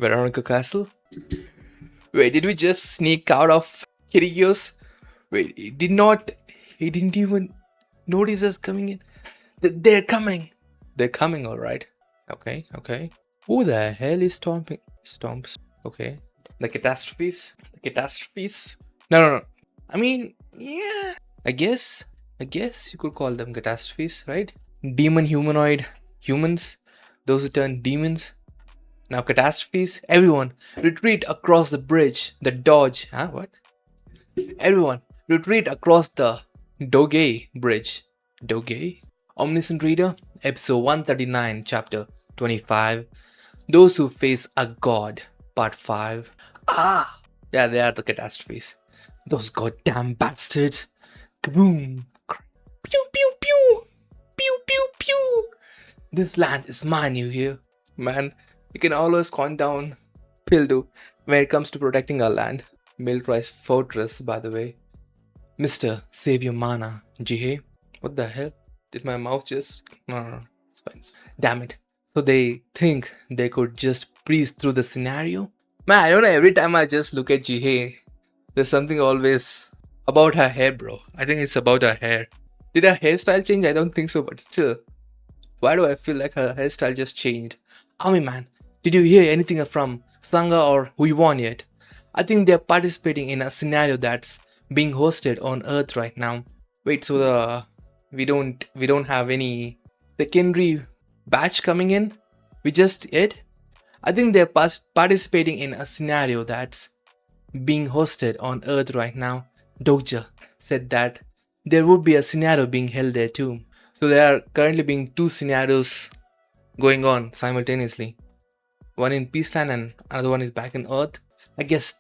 Veronica Castle? Wait, did we just sneak out of Kirigio's? Wait, he didn't even notice us coming in. They're coming. They're coming, alright. Okay, okay. Who the hell is stomping? Stomps. Okay. The catastrophes? The catastrophes? No. I mean, yeah. I guess you could call them catastrophes, right? Demon humanoid humans. Those who turn demons. Now catastrophes. Everyone, retreat across the bridge. The dodge. Huh? What? Everyone, retreat across the Doge bridge. Doge? Omniscient Reader, episode 139, chapter 25. Those who face a god, part 5. Ah! Yeah, they are the catastrophes. Those goddamn bastards. Kaboom! Pew pew pew! Pew pew pew! This land is mine, you hear? Man, you can always count down Pildu when it comes to protecting our land. Militarized fortress, by the way. Mr. Save your mana, Jihei. What the hell? Did my mouse just... No. It's fine. Damn it. So they think they could just breeze through the scenario? Man, I don't know, every time I just look at Jihei, there's something always about her hair, bro. I think it's about her hair. Did her hairstyle change? I don't think so, but still. Why do I feel like her hairstyle just changed? Army man, did you hear anything from Sangha or Huiwon yet? I think they're participating in a scenario that's being hosted on Earth right now. Wait, so we don't have any secondary batch coming in? We just it? I think they're participating in a scenario that's being hosted on Earth right now. DOKJA said that there would be a scenario being held there too. So there are currently being 2 scenarios going on simultaneously. One in Peaceland and another one is back in Earth. I guess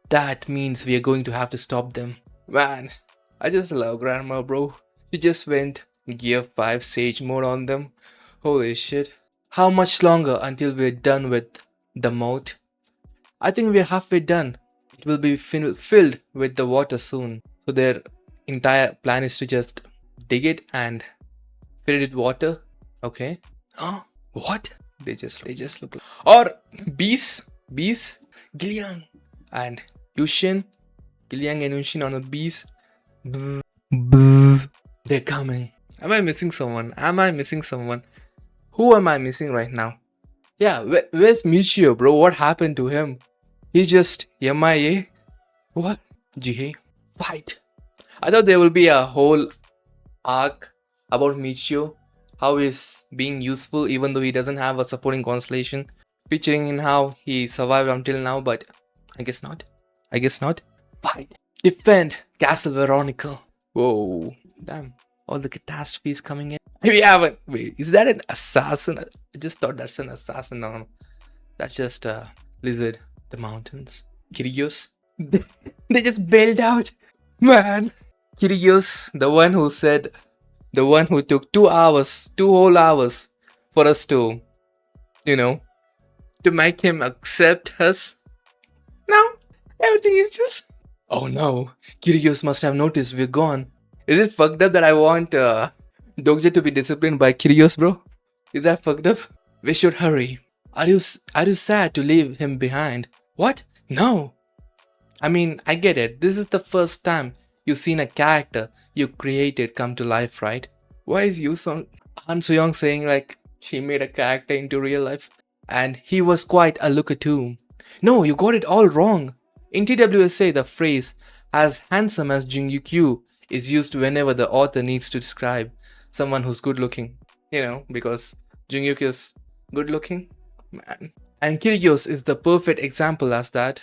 that means we are going to have to stop them. Man, I just love Grandma, bro. She just went Gear 5 Sage mode on them. Holy shit. How much longer until we're done with the moat? I think we're halfway done. It will be filled with the water soon. So their entire plan is to just dig it and fill it with water. Okay. Huh? What? They just look like... Or bees, Gilyang and Yushin. Gilyang and Yushin on the bees. They're coming. Am I missing someone? Who am I missing right now? Yeah, where's Michio, bro? What happened to him? He's just MIA. What? Jihei, fight. I thought there will be a whole arc about Michio, how he's being useful even though he doesn't have a supporting constellation, featuring in how he survived until now, but I guess not. Fight. Defend Castle Veronica. Whoa, damn. All the catastrophes coming in. We haven't. Wait, is that an assassin? I just thought that's an assassin. No. That's just a lizard. The mountains. Kirigio's. They just bailed out. Man. Kirigio's, the one who took 2 whole hours for us to, to make him accept us. Now, everything is just... Oh no. Kirigio's must have noticed we're gone. Is it fucked up that I want DOKJA to be disciplined by Kirigio's, bro? Is that fucked up? We should hurry. Are you sad to leave him behind? What? No. I mean, I get it. This is the first time you've seen a character you created come to life, right? Why is Han So-young saying like she made a character into real life? And he was quite a looker too. No, you got it all wrong. In TWSA, the phrase as handsome as Jung-Yu is used whenever the author needs to describe someone who's good looking. Because Jung-Yu is good looking. Man. And Kirigio's is the perfect example of that.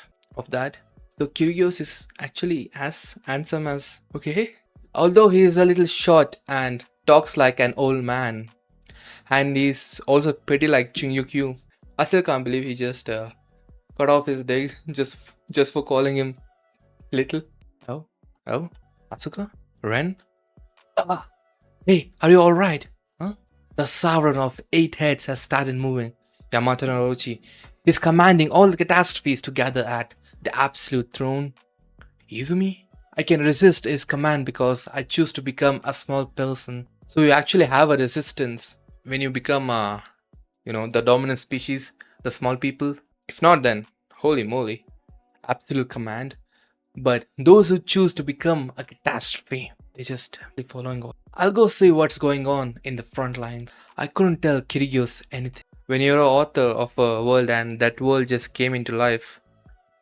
So Kirigio's is actually as handsome as... Okay. Although he is a little short and talks like an old man. And he's also pretty like Jung-Yu. I still can't believe he just cut off his dick just for calling him little. Oh, Asuka? Ren? Hey, are you alright? Huh? The Sovereign of 8 Heads has started moving. Yamato Naruchi is commanding all the catastrophes to gather at the absolute throne. Izumi? I can resist his command because I choose to become a small person. So you actually have a resistance when you become the dominant species, the small people. If not, then holy moly, absolute command. But those who choose to become a catastrophe, they just be following on. I'll go see what's going on in the front lines. I couldn't tell Kirigios anything. When you're an author of a world and that world just came into life,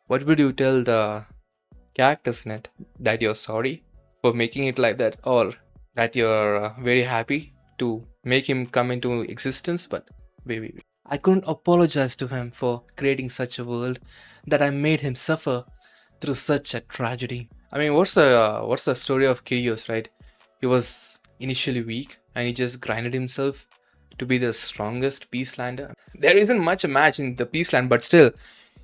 what would you tell the characters in it? That you're sorry for making it like that, or that you're very happy to make him come into existence? But wait. I couldn't apologize to him for creating such a world that I made him suffer through such a tragedy. I mean, what's the story of Kyrgios, right? He was initially weak and he just grinded himself to be the strongest Peace Lander. There isn't much a match in the Peace Land, but still,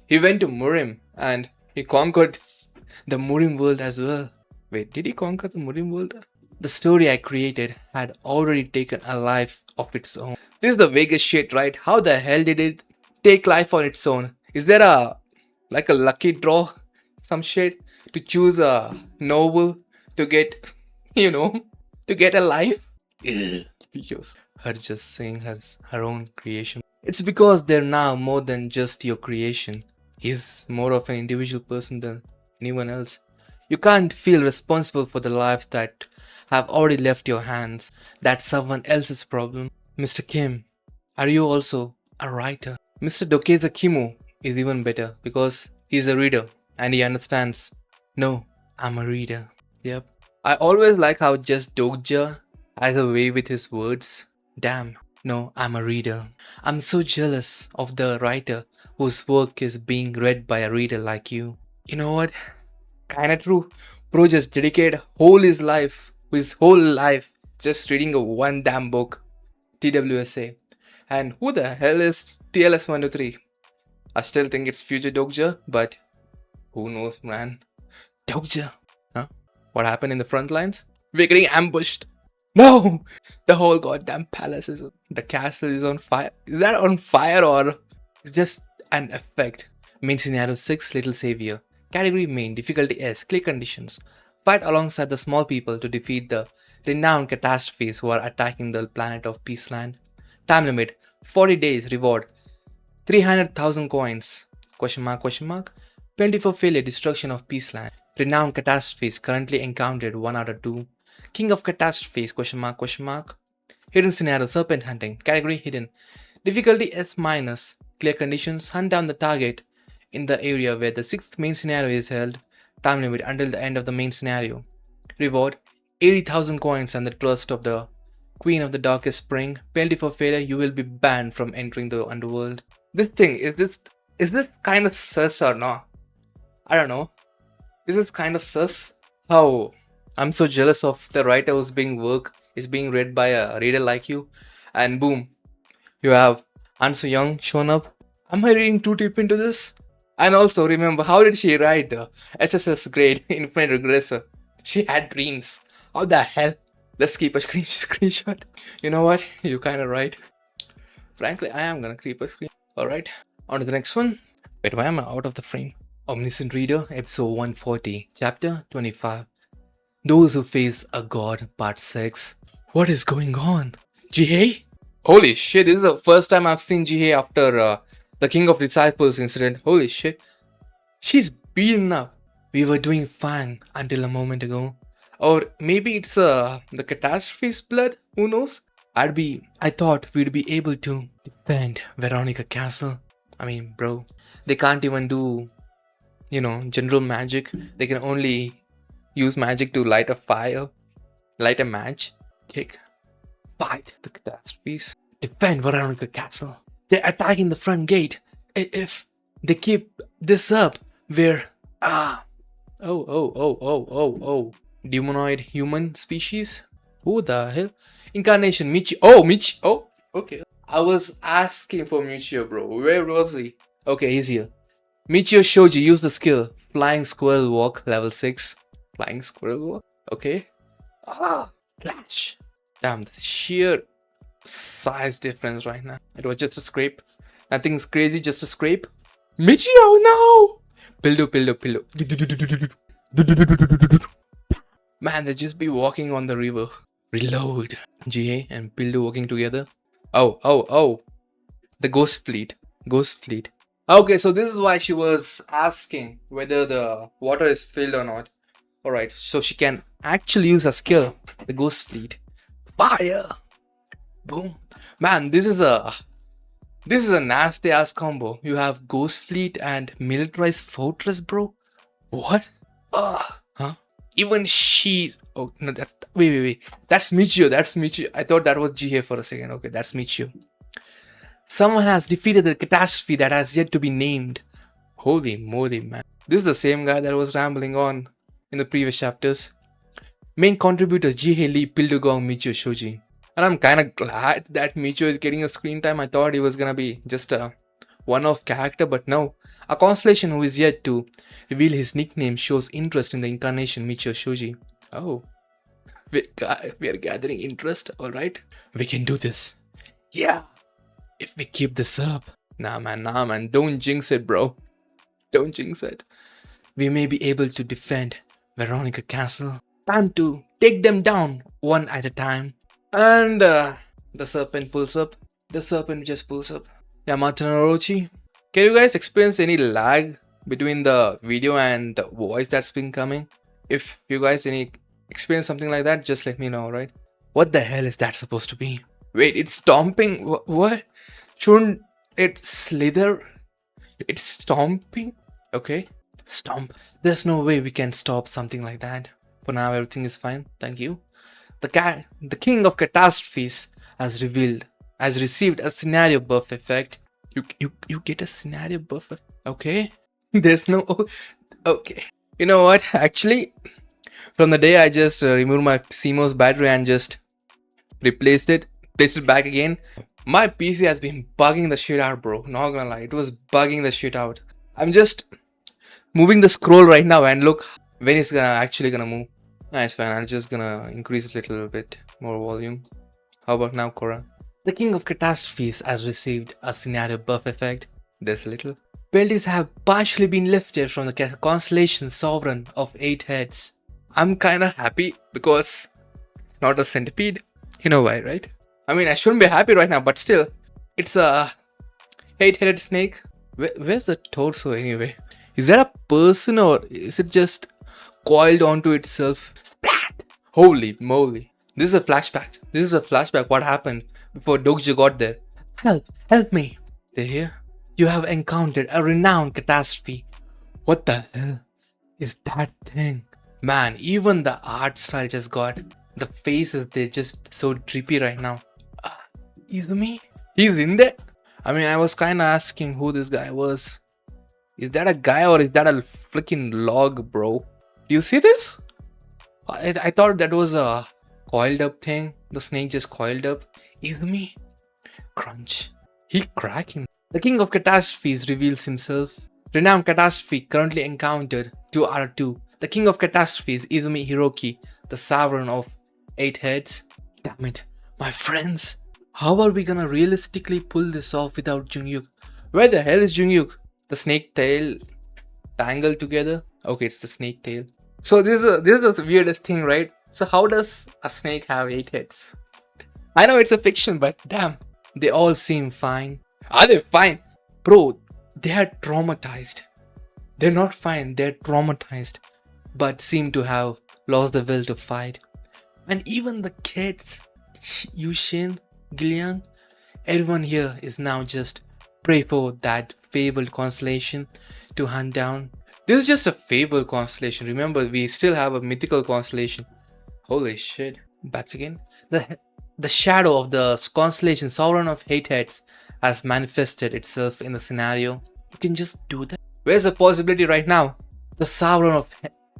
he went to Murim and he conquered the Murim world as well. Wait, did he conquer the Murim world? The story I created had already taken a life of its own. This is the Vegas shit, right? How the hell did it take life on its own? Is there a lucky draw, some shit, to choose a novel to get, to get a life? Videos. Her just saying her own creation. It's because they're now more than just your creation. He's more of an individual person than anyone else. You can't feel responsible for the lives that have already left your hands. That's someone else's problem. Mr. Kim, are you also a writer? Mr. Dokeza Kimu is even better because he's a reader and he understands. No, I'm a reader. Yep. I always like how just Dokja has a way with his words. Damn. No, I'm a reader. I'm so jealous of the writer whose work is being read by a reader like you. You know what? Kinda true. Bro just dedicated his whole life, just reading a one damn book. TWSA. And who the hell is TLS123? I still think it's future Dokja, but who knows, man. Dokja. Huh? What happened in the front lines? We're getting ambushed. No! The whole goddamn palace the castle is on fire. Is that on fire or it's just an effect? Main scenario 6, Little Savior. Category main, difficulty S, clear conditions. Fight alongside the small people to defeat the renowned catastrophes who are attacking the planet of Peaceland. Time limit, 40 days, reward, 300,000 coins, question mark, 24 failure, destruction of Peaceland. Renowned catastrophes currently encountered 1 out of 2. King of catastrophes, question mark. Hidden scenario, serpent hunting, category hidden. Difficulty S-, clear conditions, hunt down the target in the area where the 6th main scenario is held. Time limit until the end of the main scenario. Reward, 80,000 coins and the trust of the Queen of the Darkest Spring. Penalty for failure, you will be banned from entering the underworld. This thing, is this kind of sus or not? I don't know. Is this kind of sus? How I'm so jealous of the writer who's being read by a reader like you. And boom, you have Ansu Young shown up. Am I reading too deep into this? And also remember, how did she write the SSS grade Infinite Regressor? She had dreams. How the hell? Let's keep a screenshot. You know what? You're kinda right. Frankly, I am gonna keep a screen. Alright, on to the next one. Wait, why am I out of the frame? Omniscient Reader, episode 140, chapter 25. Those Who Face a God, part 6. What is going on? Jihei? Holy shit, this is the first time I've seen Jihei after the King of Disciples incident. Holy shit. She's beaten up. We were doing fine until a moment ago. Or maybe it's the catastrophe's blood? Who knows? I thought we'd be able to defend Veronica Castle. I mean, bro, they can't even do, general magic. They can only use magic to light a fire, light a match, fight the catastrophes, defend Veronica Castle. They're attacking the front gate. If they keep this up, we're demonoid human species. Who the hell? Incarnation Michi. Michi. Oh, okay. I was asking for Michio, bro. Where was he? Okay, he's here. Michio Shoji, use the skill Flying Squirrel Walk, level 6. Flying Squirrel Walk? Okay. Flash. Damn, the sheer size difference right now. It was just a scrape. Nothing's crazy, just a scrape. Michio, no! Pildo. Man, they just be walking on the river. Reload. GA and Pildo working together. Oh. The Ghost Fleet. Okay, so this is why she was asking whether the water is filled or not. Alright, so she can actually use a skill, the Ghost Fleet. Fire! Boom. Man, this is a nasty ass combo. You have Ghost Fleet and Militarized Fortress, bro. What? Huh? Even she's. Oh no, that's wait. That's Michio. That's Michio. I thought that was GA for a second. Okay, that's Michio. Someone has defeated the catastrophe that has yet to be named. Holy moly, man. This is the same guy that was rambling on in the previous chapters. Main contributors Jihei Lee, Pildugong, Michio, Shoji. And I'm kinda glad that Michio is getting a screen time. I thought he was gonna be just a one-off character, but no. A constellation who is yet to reveal his nickname shows interest in the incarnation Michio Shoji. Oh. We are gathering interest, alright? We can do this. Yeah. If we keep this up. Nah man, don't jinx it, bro. Don't jinx it. We may be able to defend Veronica Castle. Time to take them down one at a time. And the serpent pulls up. The serpent just pulls up. Yamato no Orochi. Can you guys experience any lag between the video and the voice that's been coming? If you guys experience something like that, just let me know, right? What the hell is that supposed to be? Wait, it's stomping? What? Shouldn't it slither? It's stomping? Okay. Stomp. There's no way we can stop something like that. For now, everything is fine. Thank you. The King of Catastrophes has received a scenario buff effect. You get a scenario buff effect? Okay. There's no... Okay. You know what? Actually, from the day I just removed my CMOS battery and just placed it back again, my PC has been bugging the shit out, bro. Not gonna lie, it was bugging the shit out. I'm just moving the scroll right now and look when it's actually gonna move. Nah, it's fine. I'm just gonna increase a little bit more volume. How about now, Korra? The King of Catastrophes has received a scenario buff effect. This little. Penalties have partially been lifted from the constellation Sovereign of 8 Heads. I'm kinda happy because it's not a centipede. You know why, right? I mean, I shouldn't be happy right now, but still, it's a 8-headed snake. Where's the torso anyway? Is that a person or is it just coiled onto itself? Splat! Holy moly. This is a flashback. What happened before Dokja got there? Help me. They're here. You have encountered a renowned catastrophe. What the hell is that thing? Man, even the art style just got... The faces, they're just so drippy right now. Izumi? He's in there? I mean, I was kinda asking who this guy was. Is that a guy or is that a freaking log, bro? Do you see this? I thought that was a coiled up thing. The snake just coiled up. Izumi? Crunch. He cracking. The King of Catastrophes reveals himself. Renowned catastrophe currently encountered 2R2. The King of Catastrophes, Izumi Hiroki, the Sovereign of 8 Heads. Damn it, my friends. How are we gonna realistically pull this off without Jungyuk? Where the hell is Jungyuk? The snake tail tangled together? Okay, it's the snake tail. So this is the weirdest thing, right? So how does a snake have 8 heads? I know it's a fiction, but damn. They all seem fine. Are they fine? Bro, they are traumatized. They're not fine, they're traumatized. But seem to have lost the will to fight. And even the kids, Yushin, Gillian, everyone here is now just pray for that fabled constellation to hunt down. This is just a fabled constellation. Remember, we still have a mythical constellation. Holy shit. Back again. The shadow of the constellation Sovereign of 8 Heads has manifested itself in the scenario. You can just do that. Where's the possibility right now? The Sovereign of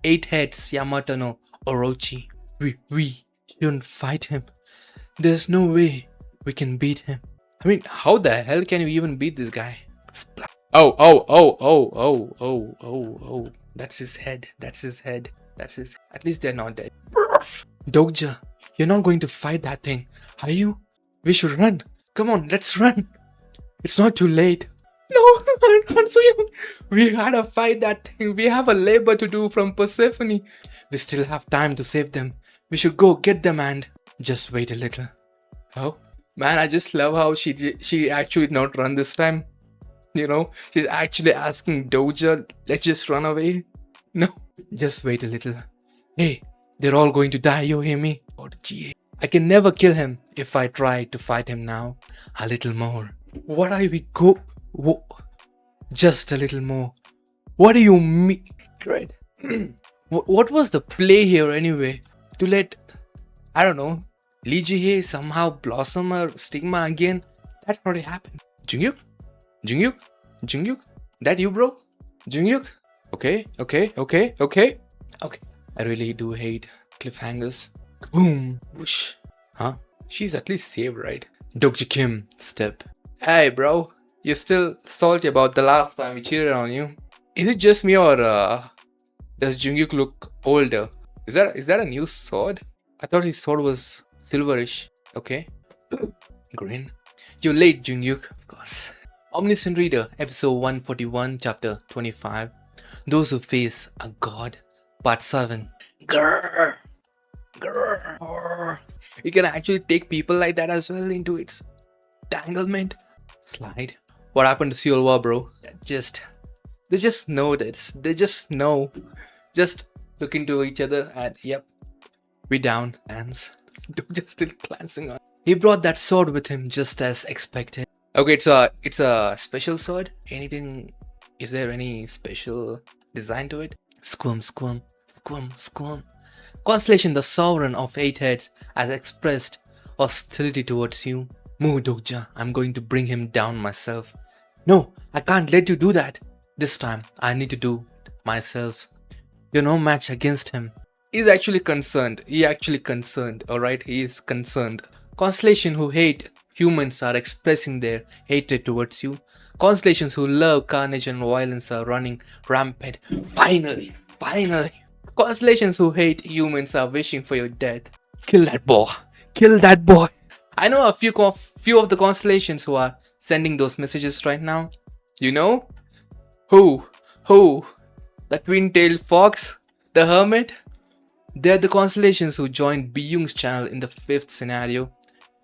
8 Heads, Yamato no Orochi. We shouldn't fight him. There's no way we can beat him. I mean, how the hell can you even beat this guy? Oh. That's his head. At least they're not dead. Dokja, you're not going to fight that thing, are you? We should run. Come on, let's run. It's not too late. No, Hansuyo. We gotta fight that thing. We have a labor to do from Persephone. We still have time to save them. We should go get them and just wait a little. Oh, man, I just love how she actually did not run this time. You know, she's actually asking Doja, let's just run away. No, just wait a little. Hey, they're all going to die, you hear me? Oh, gee. I can never kill him if I try to fight him now. A little more. What are we just a little more. What do you mean? Great. What was the play here anyway? To let, I don't know, Lee Ji-hye somehow blossom her stigma again? That already happened. Jungyuk? Jungyuk? Jungyuk? That you, bro? Jungyuk? Okay. I really do hate cliffhangers. Boom. Whoosh. Huh? She's at least saved, right? Dokja Kim, step. Hey, bro. You're still salty about the last time we cheated on you. Is it just me or does Jungyuk look older? Is that a new sword? I thought his sword was silverish. Okay. Green. You're late, Jungyuk. Of course. Omniscient Reader, episode 141, chapter 25. Those who face a god. Part 7. Grrr. Grrr. You can actually take people like that as well into its entanglement. Slide. What happened to Seolwa, bro? They just know this. They just know. Just look into each other and yep, we down. Hands. Just still glancing on. He brought that sword with him just as expected. Okay, it's a special sword. Anything? Is there any special design to it? Squirm. Constellation, the sovereign of 8 heads, has expressed hostility towards you. Move, Dokja. I'm going to bring him down myself. No, I can't let you do that. This time, I need to do it myself. You're no match against him. He's actually concerned. Alright? He is concerned. Constellation who hate humans are expressing their hatred towards you. Constellations who love carnage and violence are running rampant. Finally. Constellations who hate humans are wishing for your death. Kill that boy. I know a few of the constellations who are sending those messages right now. You know? Who? The twin-tailed fox? The hermit? They're the constellations who joined BIHYUNG's channel in the 5th scenario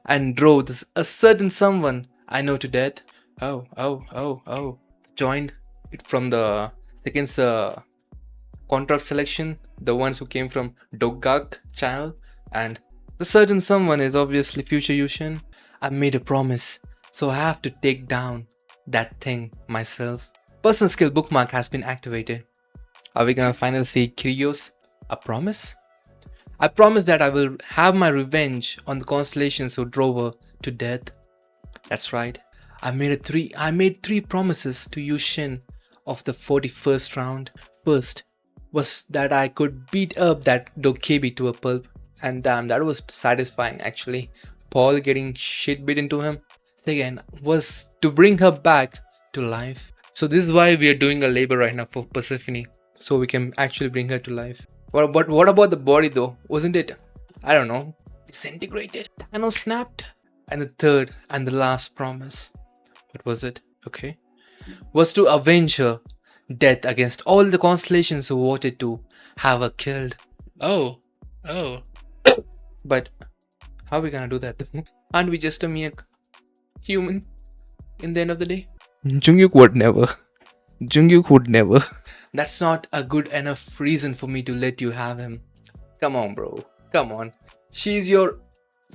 and drove a certain someone I know to death. Oh. Joined it from the 2nd contract selection, the ones who came from DOKJA'S channel, and the certain someone is obviously future Yushin. I made a promise, so I have to take down that thing myself. Person skill bookmark has been activated. Are we gonna finally see Kyrios? A promise? I promise that I will have my revenge on the constellations who drove her to death. That's right. I made 3 promises to Yushin of the 41st round. First was that I could beat up that Dokebi to a pulp. And damn, that was satisfying actually. Paul getting shit beaten to him. Second was to bring her back to life. So this is why we are doing a labor right now for Persephone. So we can actually bring her to life. What about the body though? Wasn't it, I don't know, disintegrated? Thanos snapped? And the third and the last promise, what was it? Okay. Was to avenge her death against all the constellations who wanted to have her killed. Oh. But how are we gonna do that though? Aren't we just a mere human in the end of the day? Jungyuk would never. That's not a good enough reason for me to let you have him. Come on, bro. Come on. She's your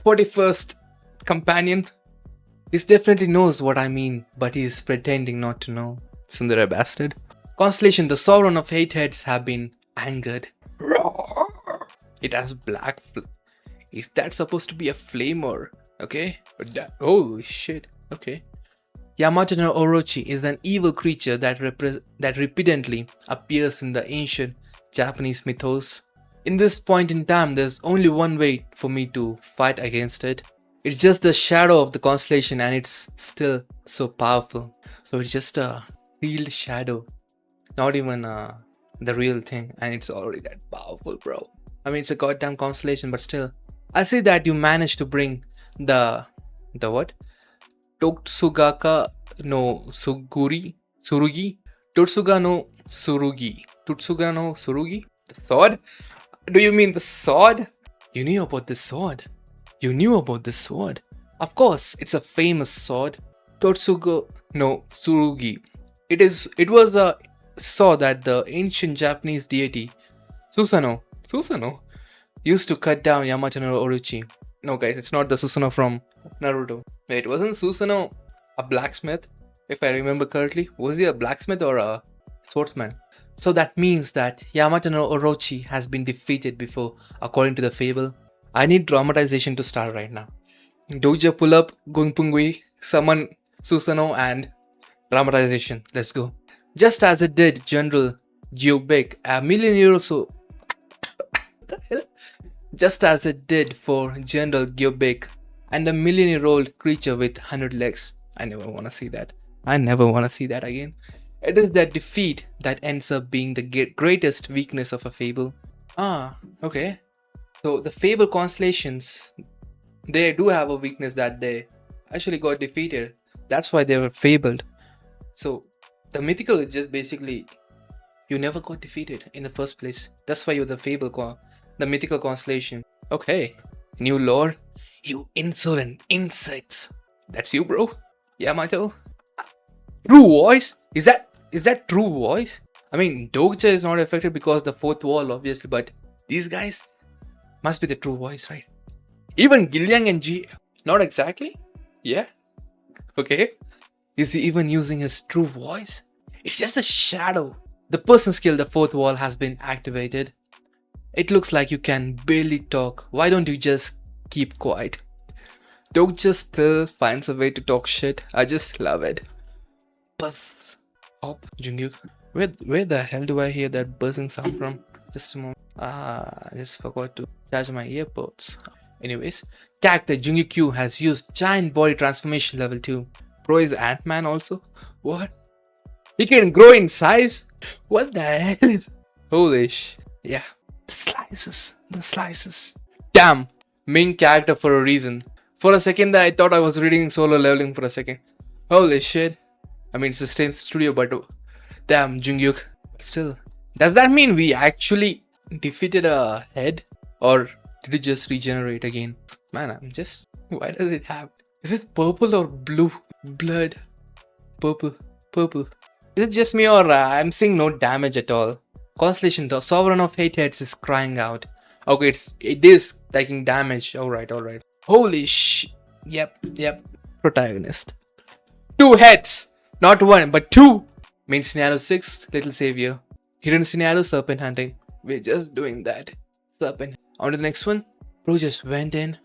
41st companion. He definitely knows what I mean, but he's pretending not to know. Sundara bastard. Constellation, the sovereign of 8 heads, have been angered. It has black Is that supposed to be a flamer? Okay. Holy shit. Okay. Yamato no Orochi is an evil creature that repeatedly appears in the ancient Japanese mythos. In this point in time, there's only one way for me to fight against it. It's just the shadow of the constellation and it's still so powerful. So it's just a sealed shadow. Not even the real thing, and it's already that powerful, bro. I mean, it's a goddamn constellation, but still. I see that you managed to bring the what? Totsugaka no Surugi? Totsuga no Surugi? The sword? Do you mean the sword? You knew about this sword. Of course, it's a famous sword. Totsuga no Tsurugi. It was a saw that the ancient Japanese deity Susanoo used to cut down Yamato no Orochi. No guys, it's not the Susanoo from Naruto. Wait, wasn't Susanoo a blacksmith? If I remember correctly, was he a blacksmith or a swordsman? So that means that Yamato no Orochi has been defeated before, according to the fable. I need dramatization to start right now. Doja pull up, Gung Pungui, summon Susanoo, and dramatization. Let's go. Just as it did General Gyobek a million years so just as it did for General Gyobek and a million-year-old creature with 100 legs. I never want to see that. I never want to see that again. It is that defeat that ends up being the greatest weakness of a fable. Ah, okay. So the fable constellations, they do have a weakness that they actually got defeated. That's why they were fabled. So the mythical is just basically you never got defeated in the first place. That's why you're the fable, the mythical constellation. Okay, new lore. You insolent insects. That's you, bro. Yamato. True voice? Is that true voice? I mean, Dokja is not affected because the fourth wall, obviously, but these guys must be the true voice, right? Even Gilyang and G. Not exactly? Yeah. Okay. Is he even using his true voice? It's just a shadow. The person skill, the fourth wall, has been activated. It looks like you can barely talk. Why don't you just keep quiet? Dokja still finds a way to talk shit. I just love it. Buzz. Hop, Jungkook. Where the hell do I hear that buzzing sound from? Just a moment. I just forgot to charge my earpods. Anyways, character Jungkook has used giant body transformation level 2. Bro is Ant-Man also? What? He can grow in size? What the hell is... Holy sh... Yeah. The slices. Damn. Main character for a reason. For a second I thought I was reading Solo Leveling for a second. Holy shit. I mean, it's the same studio, but... Damn, Jungkook. Still. Does that mean we actually defeated a head? Or did it just regenerate again? Man, I'm just... Why does it have... Is this purple or blue? Blood. Purple. Is it just me or I'm seeing no damage at all? Constellation, the Sovereign of Eight Heads is crying out. Okay, it is taking damage. Alright. Holy sh... Yep. Protagonist. 2 heads! Not 1, but 2! Main scenario 6, Little Savior. Hidden scenario, Serpent Hunting. We're just doing that. Serpent. On to the next one. Bro just went in,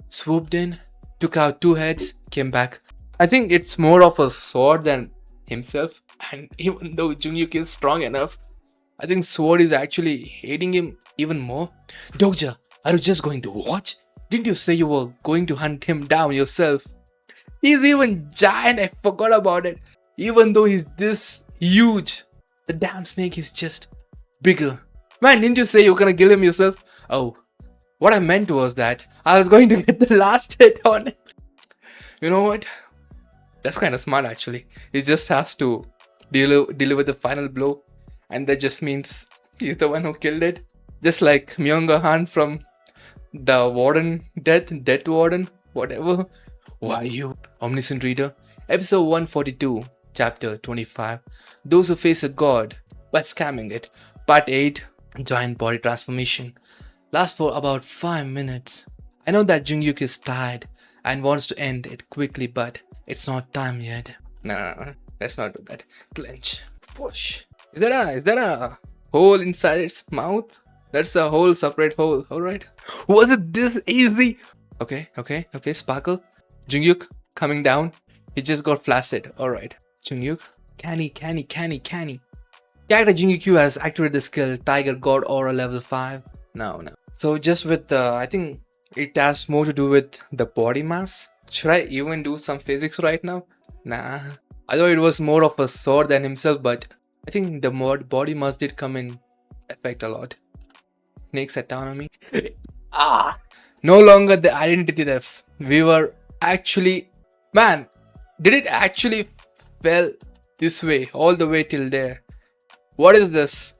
swooped in, took out 2 heads, came back. I think it's more of a sword than himself. And even though Jungkook is strong enough, I think sword is actually hating him even more. Dokja, are you just going to watch? Didn't you say you were going to hunt him down yourself? He's even giant, I forgot about it. Even though he's this huge, the damn snake is just bigger. Man, didn't you say you were gonna kill him yourself? Oh, what I meant was that I was going to get the last hit on it. You know what? That's kind of smart actually. He just has to deliver the final blow. And that just means he's the one who killed it. Just like Myung-Han from the Warden, Death Warden, whatever. Why you? Omniscient Reader. Episode 142, Chapter 25. Those who face a god by scamming it. Part 8, Giant Body Transformation. Lasts for about 5 minutes. I know that Jungkook is tired and wants to end it quickly, but it's not time yet. No. Let's not do that. Clench. Push. Is that a hole inside its mouth? That's a whole separate hole. Alright. Was it this easy? Okay. Sparkle. Jungkook coming down. He just got flaccid. Alright. Jungkook. Canny. Character Jungkook has activated the skill Tiger God Aura level 5. No. So just with I think it has more to do with the body mass. Should I even do some physics right now? Nah. I thought it was more of a sword than himself, but I think the body mass did come in effect a lot. Snake's autonomy. No longer the identity theft. We were actually... Man, did it actually fell this way all the way till there? What is this?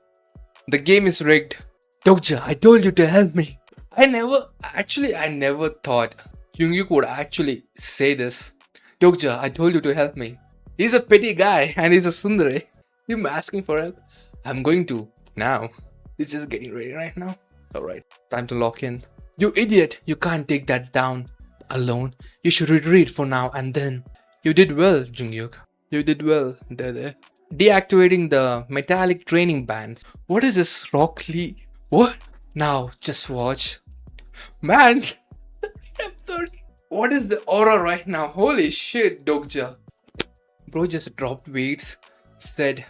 The game is rigged. Dokja, I told you to help me. I never thought Jungkook would actually say this. Dokja, I told you to help me. He's a petty guy and he's a tsundere. Him asking for help. I'm going to now. He's just getting ready right now. Alright, time to lock in. You idiot! You can't take that down alone. You should retreat for now and then. You did well, Jungyuk. You did well, Dede. Deactivating the metallic training bands. What is this, Rock Lee? What? Now, just watch. Man! I'm sorry. What is the aura right now? Holy shit, Dokja. Bro just dropped weights. Said,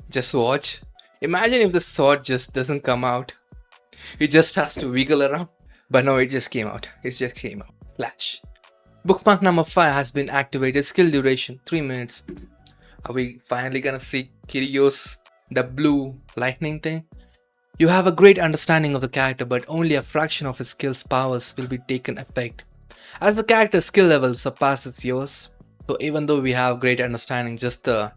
just watch. Imagine if the sword just doesn't come out. It just has to wiggle around. But no, it just came out. It just came out. Flash. Bookmark number 5 has been activated. Skill duration 3 minutes. Are we finally gonna see Kiryo's the blue lightning thing? You have a great understanding of the character, but only a fraction of his skill's powers will be taken effect. As the character's skill level surpasses yours, so even though we have great understanding, just the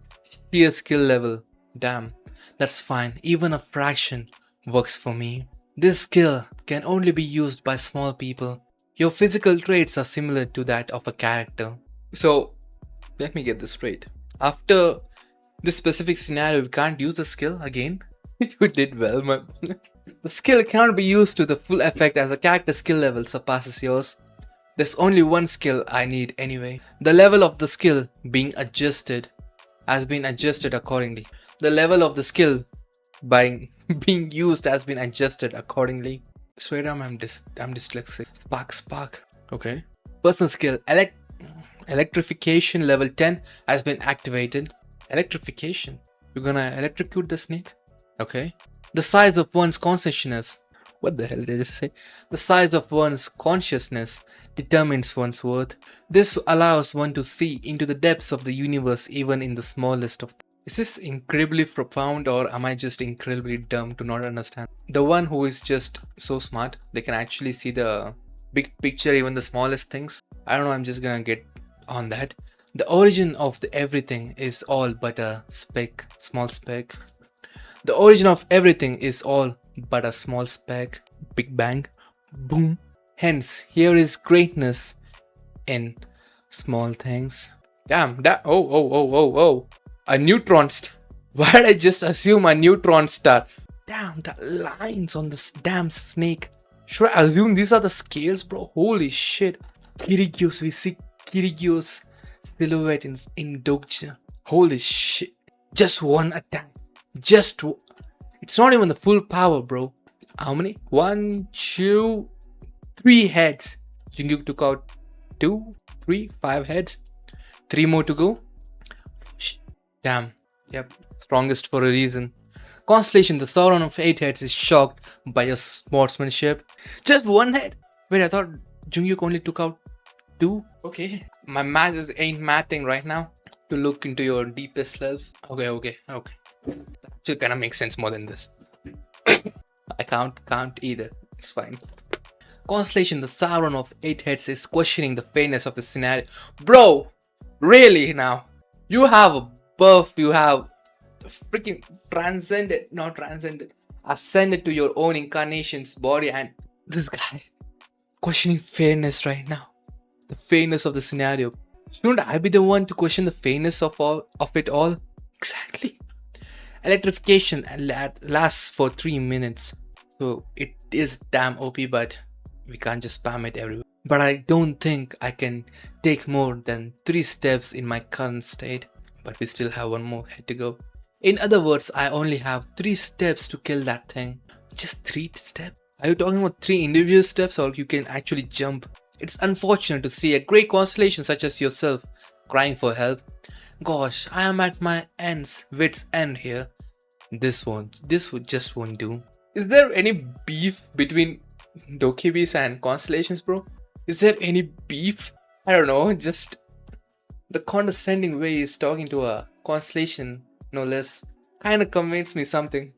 sheer skill level, damn, that's fine. Even a fraction works for me. This skill can only be used by small people. Your physical traits are similar to that of a character. So, let me get this straight. After this specific scenario, we can't use the skill again. You did well, man. The skill cannot be used to the full effect as the character skill level surpasses yours. There's only one skill I need anyway. The level of the skill being adjusted has been adjusted accordingly. The level of the skill being used has been adjusted accordingly. Straight up, I'm dyslexic. Spark. Okay. Personal skill. Electrification level 10 has been activated. Electrification. You're gonna electrocute the snake? Okay. The size of one's consciousness. What the hell did I just say? The size of one's consciousness determines one's worth. This allows one to see into the depths of the universe even in the smallest of them. Is this incredibly profound, or am I just incredibly dumb to not understand? The one who is just so smart, they can actually see the big picture, even the smallest things. I don't know, I'm just gonna get on that. The origin of the everything is all but a speck, small speck. The origin of everything is all but a small speck. Big bang. Boom. Hence, here is greatness in small things. Damn, that. Oh. A neutron star. Why did I just assume a neutron star? Damn, the lines on this damn snake. Should I assume these are the scales, bro? Holy shit. Kirigyos, we see Kirigyos silhouette in Dokja. Holy shit. Just one attack. It's not even the full power, bro. How many? 1, 2, 3 heads. Jingyuk took out 2, 3, 5 heads. 3 more to go. Damn. Yep. Strongest for a reason. Constellation, the Sauron of 8 heads, is shocked by your sportsmanship. Just 1 head? Wait, I thought Jungyuk only took out 2? Okay. My math ain't mathing right now. To look into your deepest self. Okay. That still kind of makes sense more than this. I can't either. It's fine. Constellation, the Sauron of 8 heads, is questioning the fairness of the scenario. Bro! Really now? You have a buff, you have freaking ascended to your own incarnation's body, and this guy questioning fairness right now. The fairness of the scenario. Shouldn't I be the one to question the fairness of it all? Exactly. Electrification lasts for 3 minutes. So it is damn OP, but we can't just spam it everywhere. But I don't think I can take more than 3 steps in my current state. But we still have 1 more head to go. In other words, I only have 3 steps to kill that thing. Just 3 steps? Are you talking about 3 individual steps, or you can actually jump? It's unfortunate to see a great constellation such as yourself crying for help. Gosh, I am at my wit's end here. This just won't do. Is there any beef between DOKJA'S and constellations, bro? Is there any beef? I don't know, just the condescending way he's talking to a constellation, no less, kinda convinced me something.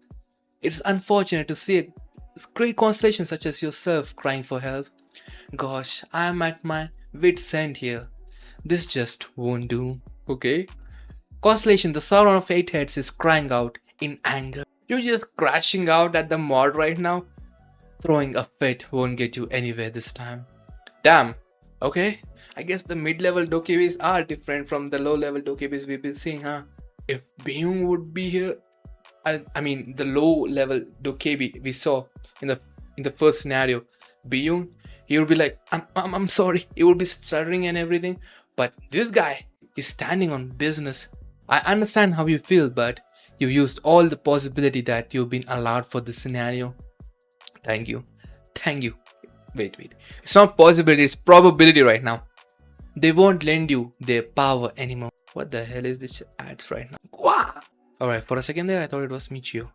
It's unfortunate to see a great constellation such as yourself crying for help. Gosh, I am at my wit's end here. This just won't do. Okay. Constellation, the Sauron of 8 heads, is crying out in anger. You're just crashing out at the mod right now? Throwing a fit won't get you anywhere this time. Damn. Okay. I guess the mid-level dokebis are different from the low-level dokebis we've been seeing, huh? If BIHYUNG would be here, I mean the low-level dokebi we saw in the first scenario, BIHYUNG, he would be like, I'm sorry. He would be stuttering and everything. But this guy is standing on business. I understand how you feel, but you've used all the possibility that you've been allowed for this scenario. Thank you. Thank you. Wait. It's not possibility, it's probability right now. They won't lend you their power anymore. What the hell is this ads right now? Wow. Alright, for a second there I thought it was Michio.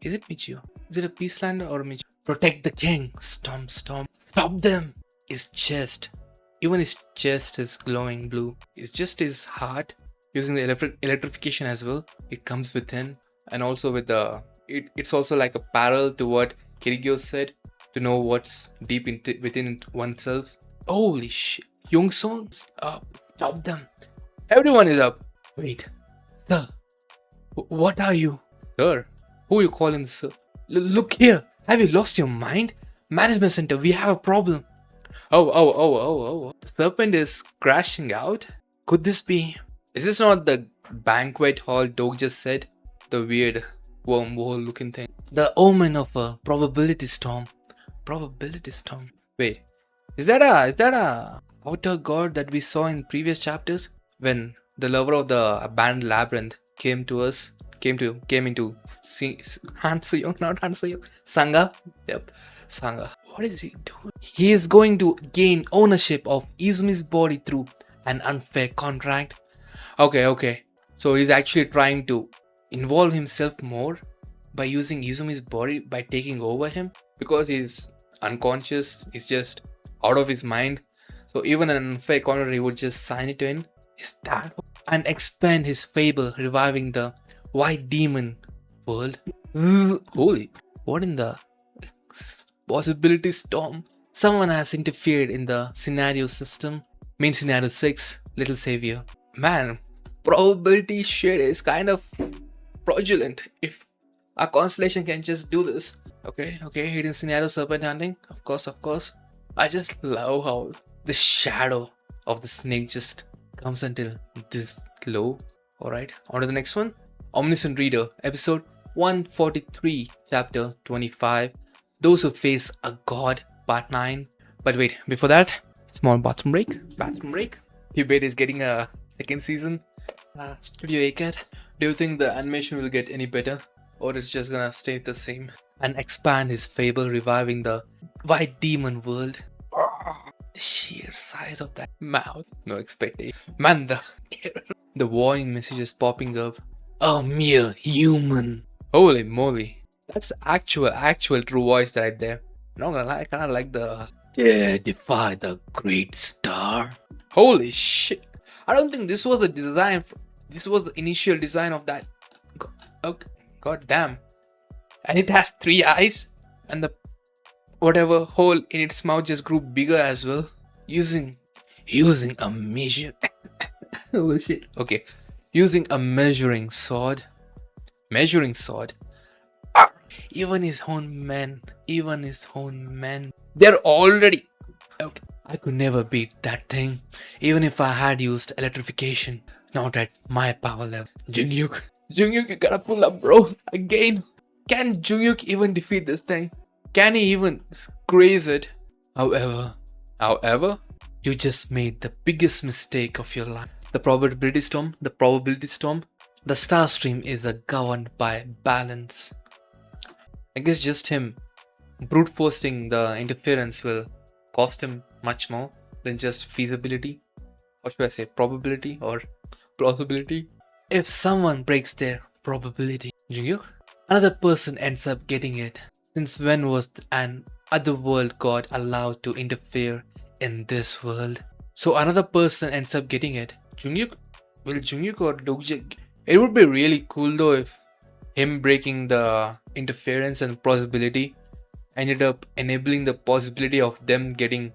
Is it Michio? Is it a Peacelander or Michio? Protect the king. Stomp. Stop them. His chest. Even his chest is glowing blue. It's just his heart. Using the electrification as well. It comes within. And also with the... It's also like a parallel to what Kirigyo said. To know what's deep within oneself. Holy shit. Youngsong, stop them. Everyone is up. Wait. Sir. What are you? Sir? Who are you calling sir? Look here. Have you lost your mind? Management center, we have a problem. Oh. The serpent is crashing out? Could this be? Is this not the banquet hall DOKJA'S said? The weird wormhole looking thing. The omen of a probability storm. Wait. Is that a outer god that we saw in previous chapters? When the lover of the abandoned labyrinth came into Hansuyong, not Hansuyong. Sangha? Yep. Sangha. What is he doing? He is going to gain ownership of Izumi's body through an unfair contract. Okay. So he's actually trying to involve himself more by using Izumi's body, by taking over him. Because he's unconscious, he's just out of his mind. So even an unfair contract, he would just sign it in. Is that? And expand his fable, reviving the white demon world. Holy, what in the possibility storm? Someone has interfered in the scenario system. Main scenario 6, Little Savior. Man, probability shit is kind of fraudulent. If a constellation can just do this. Okay, hidden scenario serpent hunting. Of course. I just love how the shadow of the snake just comes until this low. Alright, on to the next one. Omniscient Reader, episode 143, chapter 25. Those who face a god, part 9. But wait, before that, small bathroom break. Hubert is getting a second season. Studio A-Cat, do you think the animation will get any better? Or it's just gonna stay the same? And expand his fable, reviving the white demon world. The sheer size of that mouth. No expectation. Man, the warning messages popping up. A mere human. Holy moly. That's actual true voice right there. Not gonna lie, I kinda like the defy the great star. Holy shit. I don't think this was a design. This was the initial design of that. God damn. And it has 3 eyes. And the whatever hole in its mouth just grew bigger as well. Using a measure. Holy shit. Okay. Using a measuring sword. Even his own men. They're already... Okay. I could never beat that thing. Even if I had used electrification. Not at my power level. Jungyuk, you gotta pull up, bro. Again. Can Jungyuk even defeat this thing? Can he even graze it? However, you just made the biggest mistake of your life. The probability storm. The star stream is governed by balance. I guess just him brute forcing the interference will cost him much more than just feasibility. Or should I say probability or plausibility? If someone breaks their probability, Jungyuk, another person ends up getting it. Since when was an otherworld god allowed to interfere in this world? So another person ends up getting it. Jungyuk? Will Jungyuk or DOKJA? It would be really cool though if him breaking the interference and plausibility ended up enabling the possibility of them getting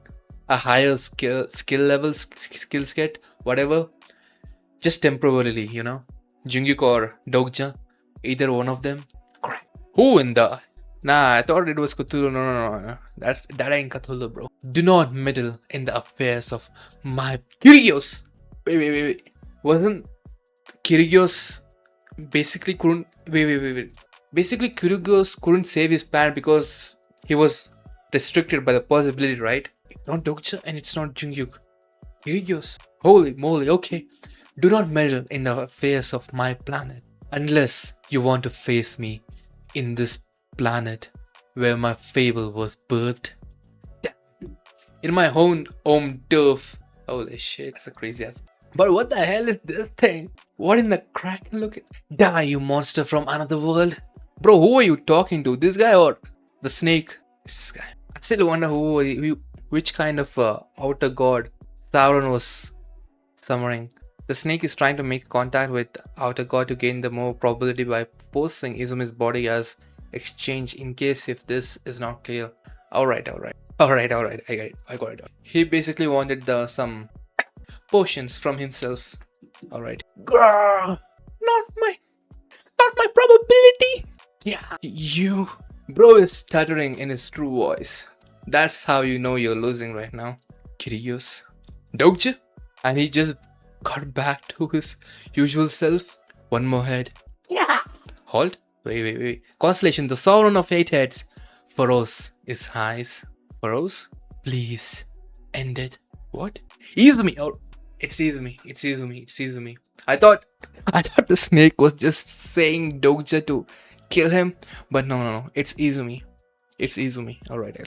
a higher skill level, skill set, whatever. Just temporarily, you know. Jungyuk or DOKJA. Either one of them. Crap. Who in the Nah, I thought it was Cthulhu. No, no, no, no. That ain't Cthulhu, bro. Do not meddle in the affairs of my Kyrios. Wait. Wasn't Kyrios basically couldn't wait. Basically, Kyrios couldn't save his parent because he was restricted by the possibility, right? It's not Dokja and it's not Jungyuk. Kyrios. Holy moly, okay. Do not meddle in the affairs of my planet unless you want to face me in this planet where my fable was birthed. In my own home turf. Holy shit, that's a crazy ass. But what the hell is this thing? What in the crack? Look at. Die, you monster from another world. Bro, who are you talking to? This guy or the snake? This guy. I still wonder which kind of outer god Sauron was summoning. The snake is trying to make contact with outer god to gain the more probability by forcing Izumi's body as exchange in case if this is not clear. Alright. I got it. He basically wanted some potions from himself. Alright. Not my probability. Yeah. You. Bro is stuttering in his true voice. That's how you know you're losing right now. Kyrios. Dokja? And he just got back to his usual self. One more head. Yeah. Halt. Wait. Constellation, the Sauron of 8 heads. Pharos is highs. Pharos? Please. End it. What? Izumi. Oh, it's Izumi. I thought the snake was just saying Dokja to kill him. But no. It's Izumi. Alright.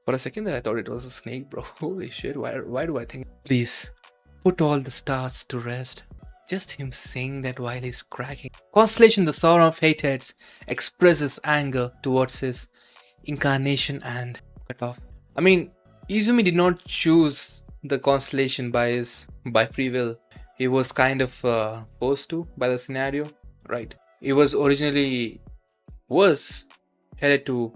For a second there, I thought it was a snake, bro. Holy shit. Why do I think? Please. Put all the stars to rest. Just him saying that while he's cracking. Constellation, the Sauron of 8 heads, expresses anger towards his incarnation and cut off. I mean, Izumi did not choose the constellation by free will. He was kind of forced to by the scenario, right? He was originally headed to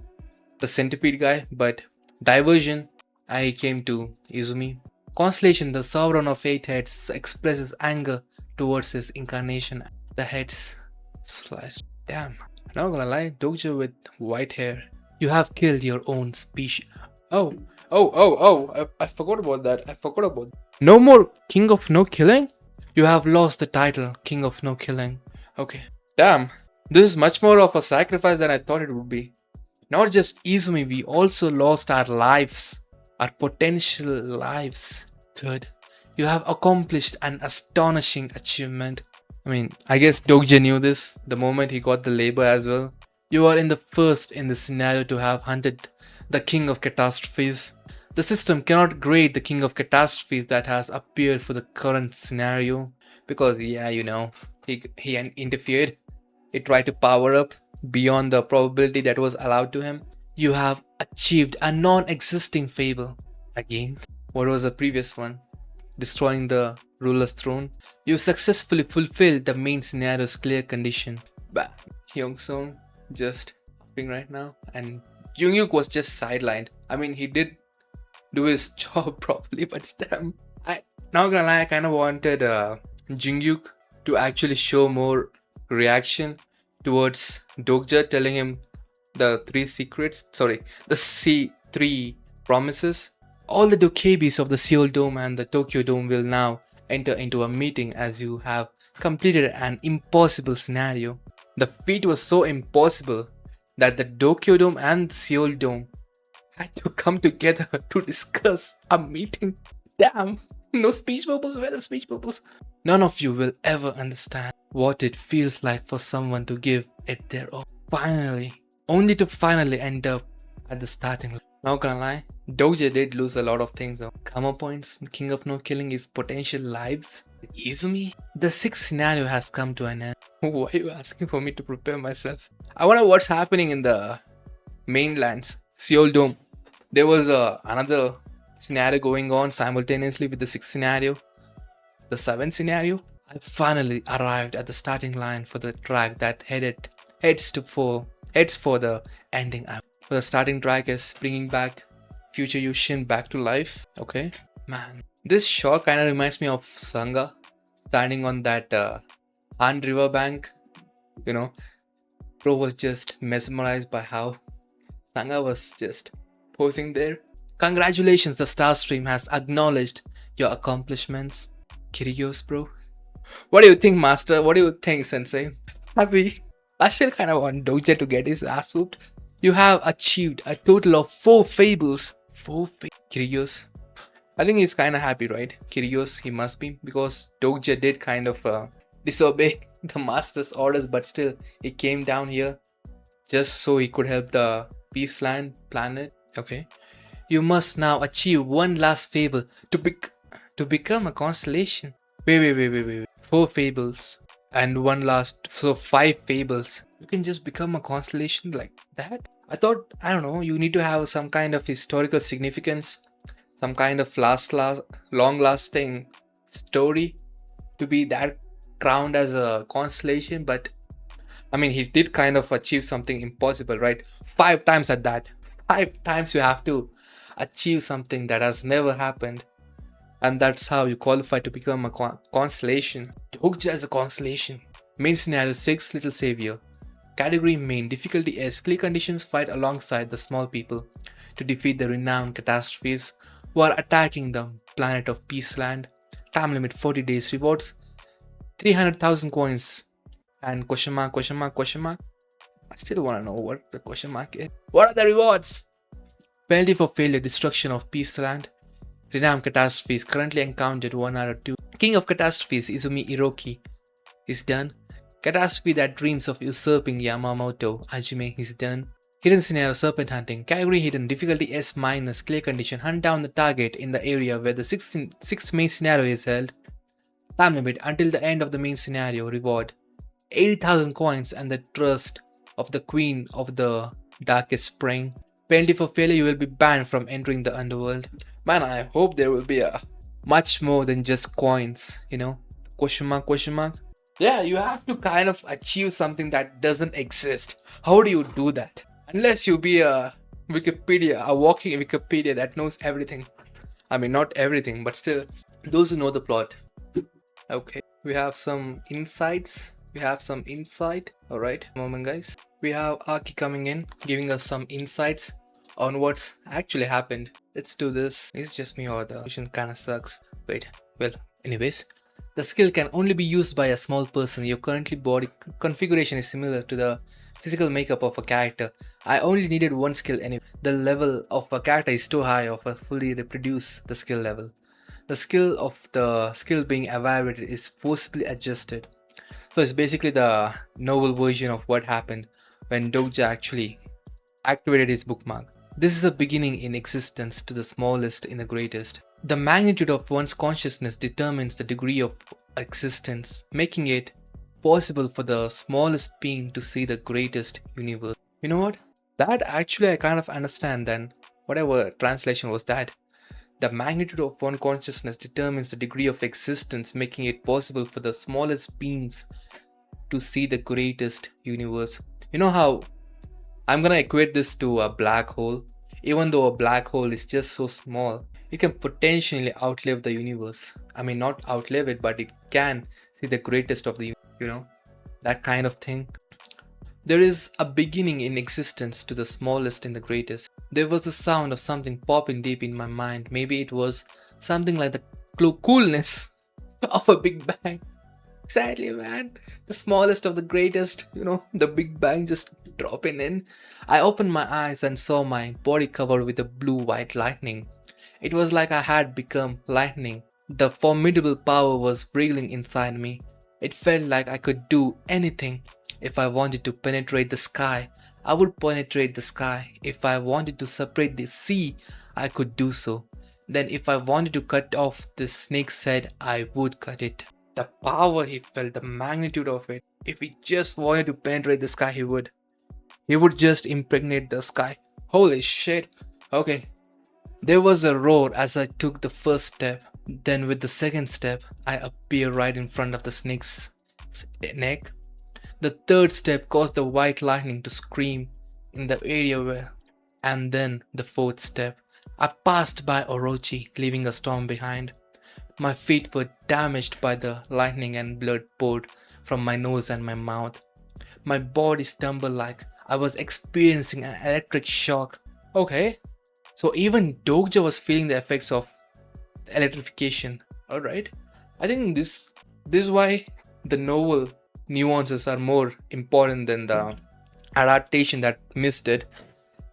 the centipede guy, but diversion, I came to Izumi. Constellation, the Sauron of 8 heads, expresses anger towards his incarnation. The heads sliced. Damn. Not gonna lie, Dokja with white hair. You have killed your own species. Oh. I forgot about that. No more King of No Killing? You have lost the title, King of No Killing. Okay. Damn. This is much more of a sacrifice than I thought it would be. Not just Izumi, we also lost our lives. Our potential lives. Third, you have accomplished an astonishing achievement. I mean, I guess Dokja knew this the moment he got the labor as well. You are in the first in the scenario to have hunted the King of Catastrophes. The system cannot grade the King of Catastrophes that has appeared for the current scenario because, yeah, you know, he interfered. He tried to power up beyond the probability that was allowed to him. You have achieved a non-existing fable. Again, what was the previous one? Destroying the ruler's throne. You successfully fulfilled the main scenario's clear condition. Bah, Hyung-sung just upping right now, and Jungyuk was just sidelined. I mean, he did do his job properly, but damn. Not gonna lie, I kind of wanted Jungyuk to actually show more reaction towards Dokja, telling him the 3 secrets. Sorry, the C3 promises. All the DOKJA'S of the Seoul Dome and the Tokyo Dome will now enter into a meeting as you have completed an impossible scenario. The feat was so impossible that the Tokyo Dome and Seoul Dome had to come together to discuss a meeting. Damn, no speech bubbles, where are the speech bubbles? None of you will ever understand what it feels like for someone to give it their all. Only to finally end up at the starting line. Not gonna lie, Dokja did lose a lot of things though. Karma points, King of No Killing, his potential lives. Izumi? The 6th scenario has come to an end. Why are you asking for me to prepare myself? I wonder what's happening in the mainlands, Seoul Dome. There was another scenario going on simultaneously with the 6th scenario. The 7th scenario. I finally arrived at the starting line for the track that heads for the ending. For the starting track is bringing back future Yushin back to life. Okay, man, this shot kind of reminds me of Sangha standing on that Han river bank. You know, bro was just mesmerized by how Sangha was just posing there. Congratulations, the Star Stream has acknowledged your accomplishments. Kirios, bro. What do you think, Master? What do you think, Sensei? Happy? I still kind of want Dokja to get his ass whooped. You have achieved a total of 4 fables. 4 fables. Kirios. I think he's kind of happy, right? Kirios, he must be, because Dokja did kind of disobey the Master's orders, but still, he came down here just so he could help the Peaceland planet. Okay. You must now achieve one last fable to become a constellation. Wait. 4 fables and one last, so 5 fables. You can just become a constellation like that? I thought, I don't know, you need to have some kind of historical significance, some kind of long-lasting story to be that crowned as a constellation. But I mean, he did kind of achieve something impossible, right? 5 times at that. 5 times you have to achieve something that has never happened. And that's how you qualify to become a constellation. Dokja is a constellation. Main scenario 6, Little Savior. Category main, difficulty S, clear conditions, fight alongside the small people to defeat the renowned catastrophes who are attacking the planet of Peaceland. Time limit 40 days, rewards 300,000 coins. And question mark. I still want to know what the question mark is. What are the rewards? Penalty for failure, destruction of Peaceland. Renowned catastrophes currently encountered 1 out of 2. King of catastrophes, Izumi Iroki, is done. Catastrophe that dreams of usurping Yamamoto, Hajime, is done. Hidden scenario, serpent hunting. Category hidden, difficulty S-, clear condition. Hunt down the target in the area where the sixth main scenario is held. Time limit until the end of the main scenario. Reward 80,000 coins and the trust of the Queen of the Darkest Spring. Penalty for failure, you will be banned from entering the underworld. Man, I hope there will be a much more than just coins, you know? Question mark. Yeah, you have to kind of achieve something that doesn't exist. How do you do that? Unless you be a walking Wikipedia that knows everything. I mean, not everything, but still, those who know the plot. Okay, we have some insights. Alright, moment guys. We have Aki coming in, giving us some insights on what's actually happened. Let's do this. It's just me or the mission kinda sucks. Wait, well, anyways. The skill can only be used by a small person. Your currently body configuration is similar to the physical makeup of a character. I only needed one skill anyway. The level of a character is too high of a fully reproduce the skill level. The skill of the skill being evaluated is forcibly adjusted. So it's basically the novel version of what happened when Dokja actually activated his bookmark. This is a beginning in existence to the smallest in the greatest. The magnitude of one's consciousness determines the degree of existence, making it possible for the smallest being to see the greatest universe. You know what? That actually I kind of understand then. Whatever translation was that. The magnitude of one consciousness determines the degree of existence, making it possible for the smallest beings to see the greatest universe. You know how I'm gonna equate this to a black hole. Even though a black hole is just so small, it can potentially outlive the universe. I mean, not outlive it, but it can see the greatest of the universe, you know, that kind of thing. There is a beginning in existence to the smallest in the greatest. There was the sound of something popping deep in my mind. Maybe it was something like the coolness of a Big Bang. Exactly, man. The smallest of the greatest, you know, the Big Bang just dropping in. I opened my eyes and saw my body covered with a blue-white lightning. It was like I had become lightning. The formidable power was wriggling inside me. It felt like I could do anything. If I wanted to penetrate the sky, I would penetrate the sky. If I wanted to separate the sea, I could do so. Then if I wanted to cut off the snake's head, I would cut it. The power he felt, the magnitude of it. If he just wanted to penetrate the sky, he would. He would just impregnate the sky. Holy shit. Okay. There was a roar as I took the first step. Then with the second step, I appeared right in front of the snake's neck. The third step caused the white lightning to scream in the area where. And then the fourth step. I passed by Orochi, leaving a storm behind. My feet were damaged by the lightning and blood poured from my nose and my mouth. My body stumbled like I was experiencing an electric shock. Okay, so even Dokja was feeling the effects of electrification. Alright. I think this is why the novel nuances are more important than the adaptation that missed it.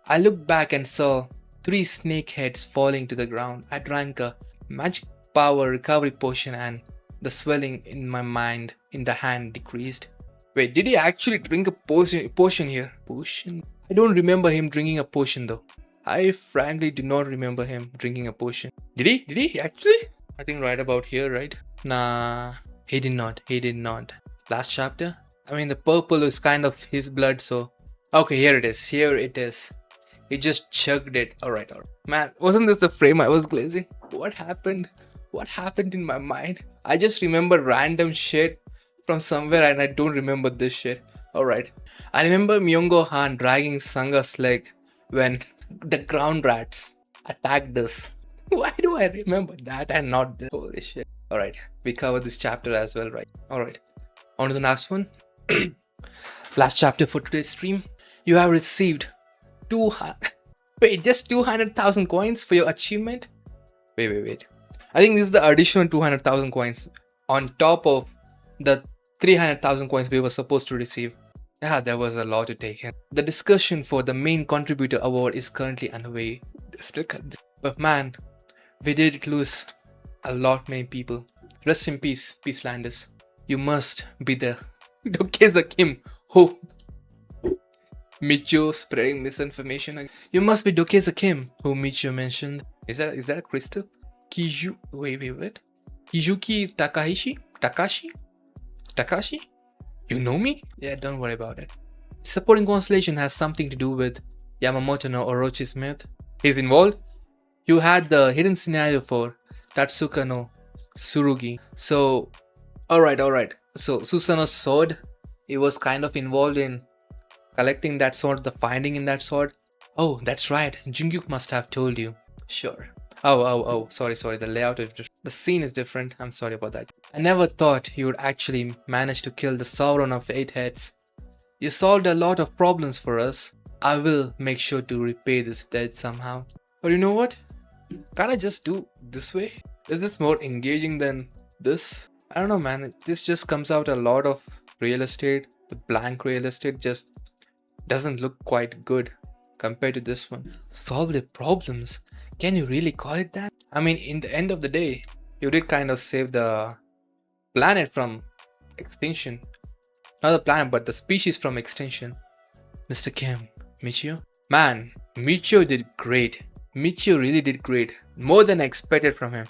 I looked back and saw three snake heads falling to the ground. I drank a magic power recovery potion and the swelling in my mind in the hand decreased. Wait, did he actually drink a potion here? Potion? I don't remember him drinking a potion though. I frankly do not remember him drinking a potion. Did he? Did he actually? I think right about here, right? Nah, he did not. He did not. Last chapter? I mean, the purple is kind of his blood, so... Okay, here it is. Here it is. He just chugged it. Alright, alright. Man, wasn't this the frame I was glazing? What happened? What happened in my mind? I just remember random shit from somewhere and I don't remember this shit. Alright. I remember Myungo Han dragging Sanga's leg when the ground rats attacked us. Why do I remember that and not this? Holy shit. Alright, we covered this chapter as well, right? Alright, on to the last one. Last chapter for today's stream. You have received 200... Wait, just 200,000 coins for your achievement? Wait. I think this is the additional 200,000 coins on top of the 300,000 coins we were supposed to receive. Yeah, there was a lot to take in. The discussion for the main contributor award is currently underway. But man, we did lose a lot many people. Rest in peace, Peacelanders. You must be the DOKJA'S Kim who Michio spreading misinformation again. You must be DOKJA'S Kim who Michio mentioned. Is that a crystal? Wait. Kizuki Takashi? You know me? Yeah, don't worry about it. Supporting constellation has something to do with Yamamoto no Orochi's myth. He's involved? You had the hidden scenario for Tatsuka no Tsurugi. So, alright. So, Susanoo's sword, he was kind of involved in collecting that sword, the finding in that sword. Oh, that's right. Jungkook must have told you. Sure. Oh, sorry. The layout is different. The scene is different. I'm sorry about that. I never thought you would actually manage to kill the Sovereign of 8 heads. You solved a lot of problems for us. I will make sure to repay this debt somehow. But you know what? Can't I just do this way? Is this more engaging than this? I don't know, man. This just comes out a lot of real estate. The blank real estate just doesn't look quite good compared to this one. Solve the problems. Can you really call it that? I mean, in the end of the day, you did kind of save the planet from extinction. Not the planet, but the species from extinction. Mr. Kim, Michio? Man, Michio did great. Michio really did great. More than I expected from him.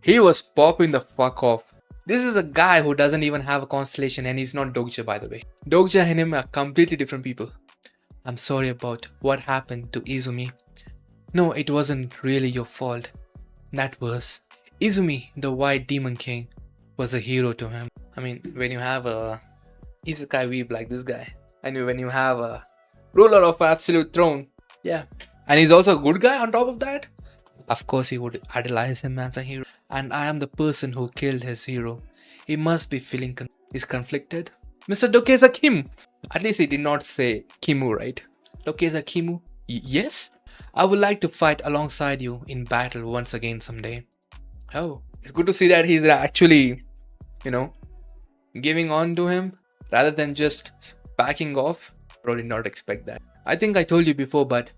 He was popping the fuck off. This is a guy who doesn't even have a constellation and he's not DOKJA, by the way. DOKJA and him are completely different people. I'm sorry about what happened to Izumi. No, it wasn't really your fault. That was... Izumi, the White Demon King, was a hero to him. I mean, when you have a isekai weeb like this guy, and when you have a ruler of absolute throne, yeah. And he's also a good guy on top of that. Of course, he would idolize him as a hero. And I am the person who killed his hero. He must be feeling he's conflicted. Mr. DOKJA'S Kim. At least he did not say Kimu, right? DOKJA'S Kimu? Yes? I would like to fight alongside you in battle once again someday. Oh, it's good to see that he's actually, giving on to him rather than just backing off. Bro, did not expect that. I think I told you before, but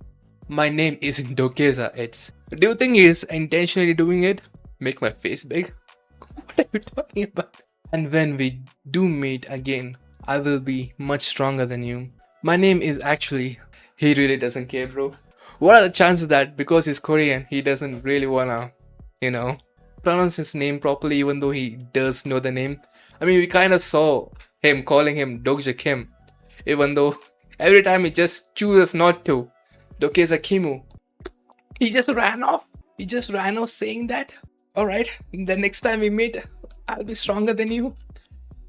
my name isn't DOKJA'S. Do you think he's intentionally doing it? Make my face big? What are you talking about? And when we do meet again, I will be much stronger than you. My name is actually... He really doesn't care, bro. What are the chances that because he's Korean, he doesn't really wanna, pronounce his name properly even though he does know the name? I mean, we kind of saw him calling him DOKJA Kim, even though every time he just chooses not to. DOKJA'S Kimu. He just ran off. He just ran off saying that. Alright, the next time we meet, I'll be stronger than you.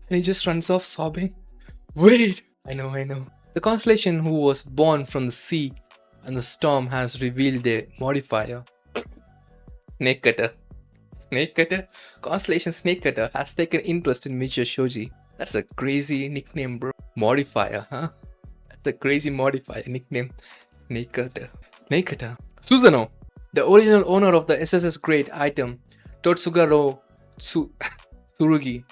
And he just runs off sobbing. Wait! I know. The constellation who was born from the sea and the storm has revealed their modifier. Snake Cutter. Constellation Snake Cutter has taken interest in Michio Shoji. That's a crazy nickname, bro. Modifier, huh? It's a crazy modifier nickname. Snake Cutter. Snake Cutter. Susanoo, the original owner of the SSS grade item, Totsugaro Tsurugi,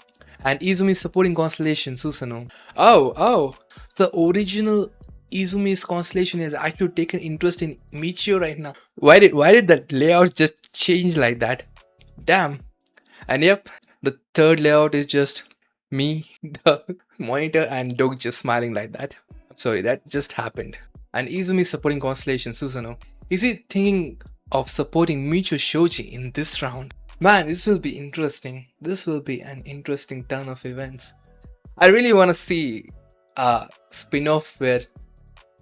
and Izumi's supporting constellation, Susanoo. Oh. The original Izumi's constellation has actually taken interest in Michio right now. Why did the layout just change like that? Damn. And yep, the third layout is just me, the monitor, and Dog just smiling like that. I'm sorry, that just happened. And Izumi supporting constellation Susanoo. Is he thinking of supporting Michio Shoji in this round? Man, this will be interesting. This will be an interesting turn of events. I really want to see a spin-off where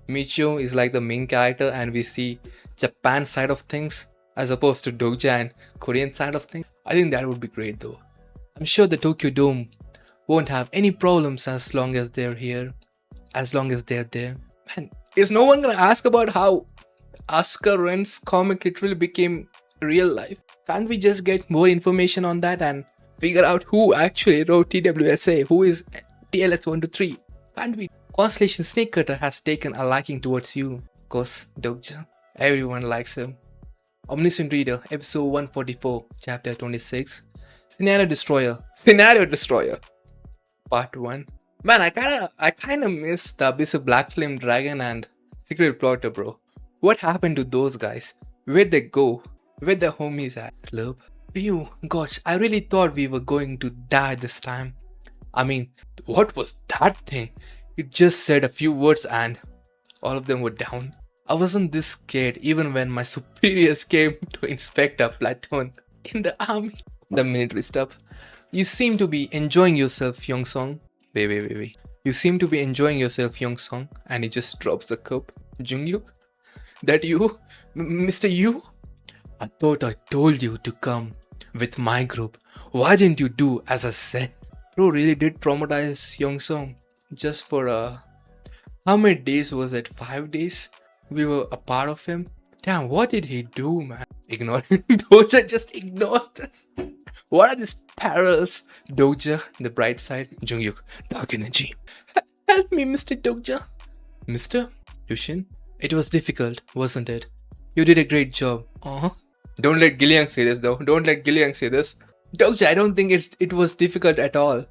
Michio is like the main character and we see Japan side of things as opposed to Dokja and Korean side of things. I think that would be great though. I'm sure the Tokyo Dome won't have any problems as long as they're here. As long as they're there. Man, is no one gonna ask about how Asuka Ren's comic literally became real life? Can't we just get more information on that and figure out who actually wrote TWSA? Who is TLS 123? Can't we? Constellation Snake Cutter has taken a liking towards you. Of course, Dokja. Everyone likes him. Omniscient Reader, episode 144, chapter 26. Scenario Destroyer. Part 1. Man, I kinda miss the Abyss of Black Flame Dragon and Secret Plotter, bro. What happened to those guys? Where'd they go? Where the homies at? Slurp. Phew, gosh, I really thought we were going to die this time. I mean, what was that thing? It just said a few words and all of them were down. I wasn't this scared even when my superiors came to inspect our platoon in the army. The military stuff. You seem to be enjoying yourself, Young-song. Wait. You seem to be enjoying yourself, Young-song. And he just drops the cup. Jungyuk? That you? Mr. Yu? I thought I told you to come with my group. Why didn't you do as I said? Bro really did traumatize Young-song. Just for how many days was it? 5 days? We were a part of him? Damn, what did he do, man? Ignore him. Doja just ignores this. What are these parallels? Doja, the bright side. Jungyuk, dark energy. Help me, Mr. Doja. Mr. Yushin? It was difficult, wasn't it? You did a great job. Don't let Gilliang say this though. Don't let Gilliang say this. Doja, I don't think it was difficult at all.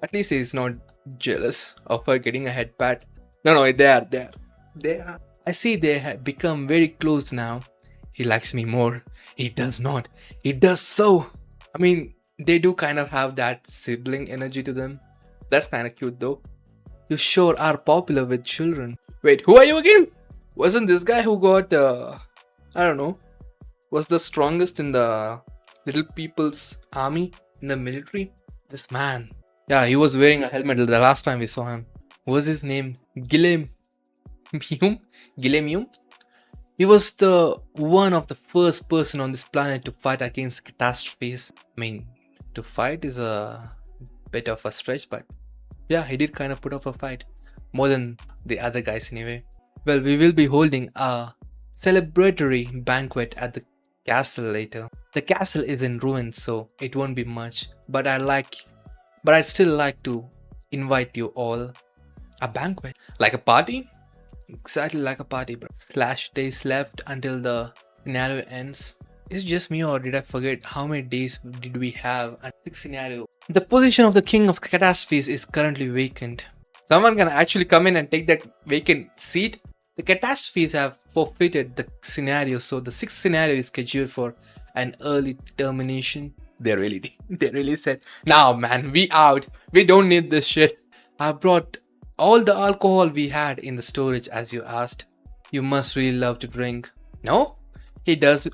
At least he's not jealous of her getting a head pat. No, they are. I see they have become very close now. He likes me more. He does not. He does so. I mean, they do kind of have that sibling energy to them. That's kind of cute though. You sure are popular with children. Wait, who are you again? Wasn't this guy who got, I don't know, was the strongest in the little people's army, in the military? This man. Yeah, he was wearing a helmet the last time we saw him. What was his name? Gilem Yum? He was the one of the first person on this planet to fight against catastrophes. I mean, to fight is a bit of a stretch, but yeah, he did kind of put up a fight. More than the other guys anyway. Well, we will be holding a celebratory banquet at the castle later. The castle is in ruins, so it won't be much. But I'd still like to invite you all. A banquet? Like a party? Exactly like a party, bro. / days left until the scenario ends. Is it just me or did I forget how many days did we have at the scenario? The position of the King of Catastrophes is currently vacant. Someone can actually come in and take that vacant seat? The catastrophes have forfeited the scenario, so the 6th scenario is scheduled for an early termination. They really said, "Now man, we out. We don't need this shit." I brought all the alcohol we had in the storage as you asked. You must really love to drink. No? He does.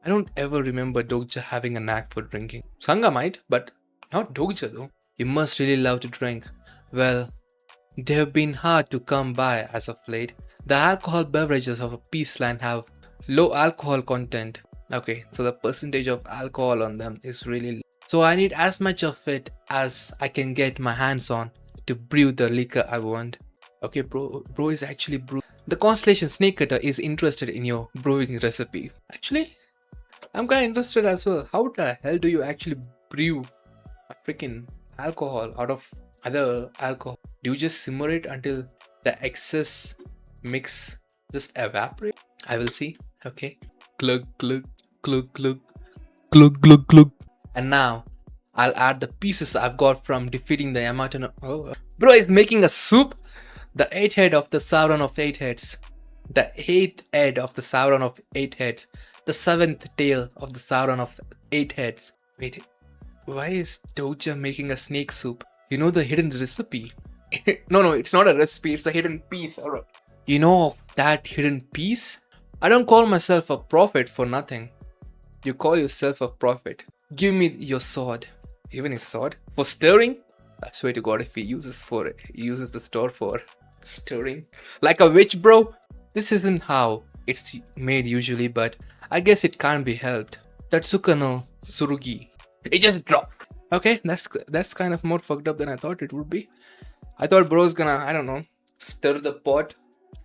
I don't ever remember Dokja having a knack for drinking. Sangha might, but not Dokja though. You must really love to drink. Well, they have been hard to come by as of late. The alcohol beverages of a peace land have low alcohol content. Okay, so the percentage of alcohol on them is really low. So I need as much of it as I can get my hands on to brew the liquor I want. Okay, bro is actually brew. The Constellation Snake Cutter is interested in your brewing recipe. Actually, I'm kinda interested as well. How the hell do you actually brew a freaking alcohol out of other alcohol? Do you just simmer it until the excess mix just evaporate. I will see. Okay. Glug glug glug glug glug glug glug. And now I'll add the pieces I've got from defeating the Yamato. Oh, bro is making a soup. The eighth head of the Sauron of eight heads. The eighth head of the Sauron of eight heads. The seventh tail of the Sauron of eight heads. Wait, why is Doja making a snake soup? You know the hidden recipe. No, it's not a recipe, it's a hidden piece. Alright. You know of that hidden piece? I don't call myself a prophet for nothing. You call yourself a prophet. Give me your sword. Even his sword? For stirring? I swear to God, if he uses the sword for stirring. Like a witch, bro. This isn't how it's made usually, but I guess it can't be helped. Tatsuka no Tsurugi. It just dropped. Okay, that's kind of more fucked up than I thought it would be. I thought bro's gonna, I don't know, stir the pot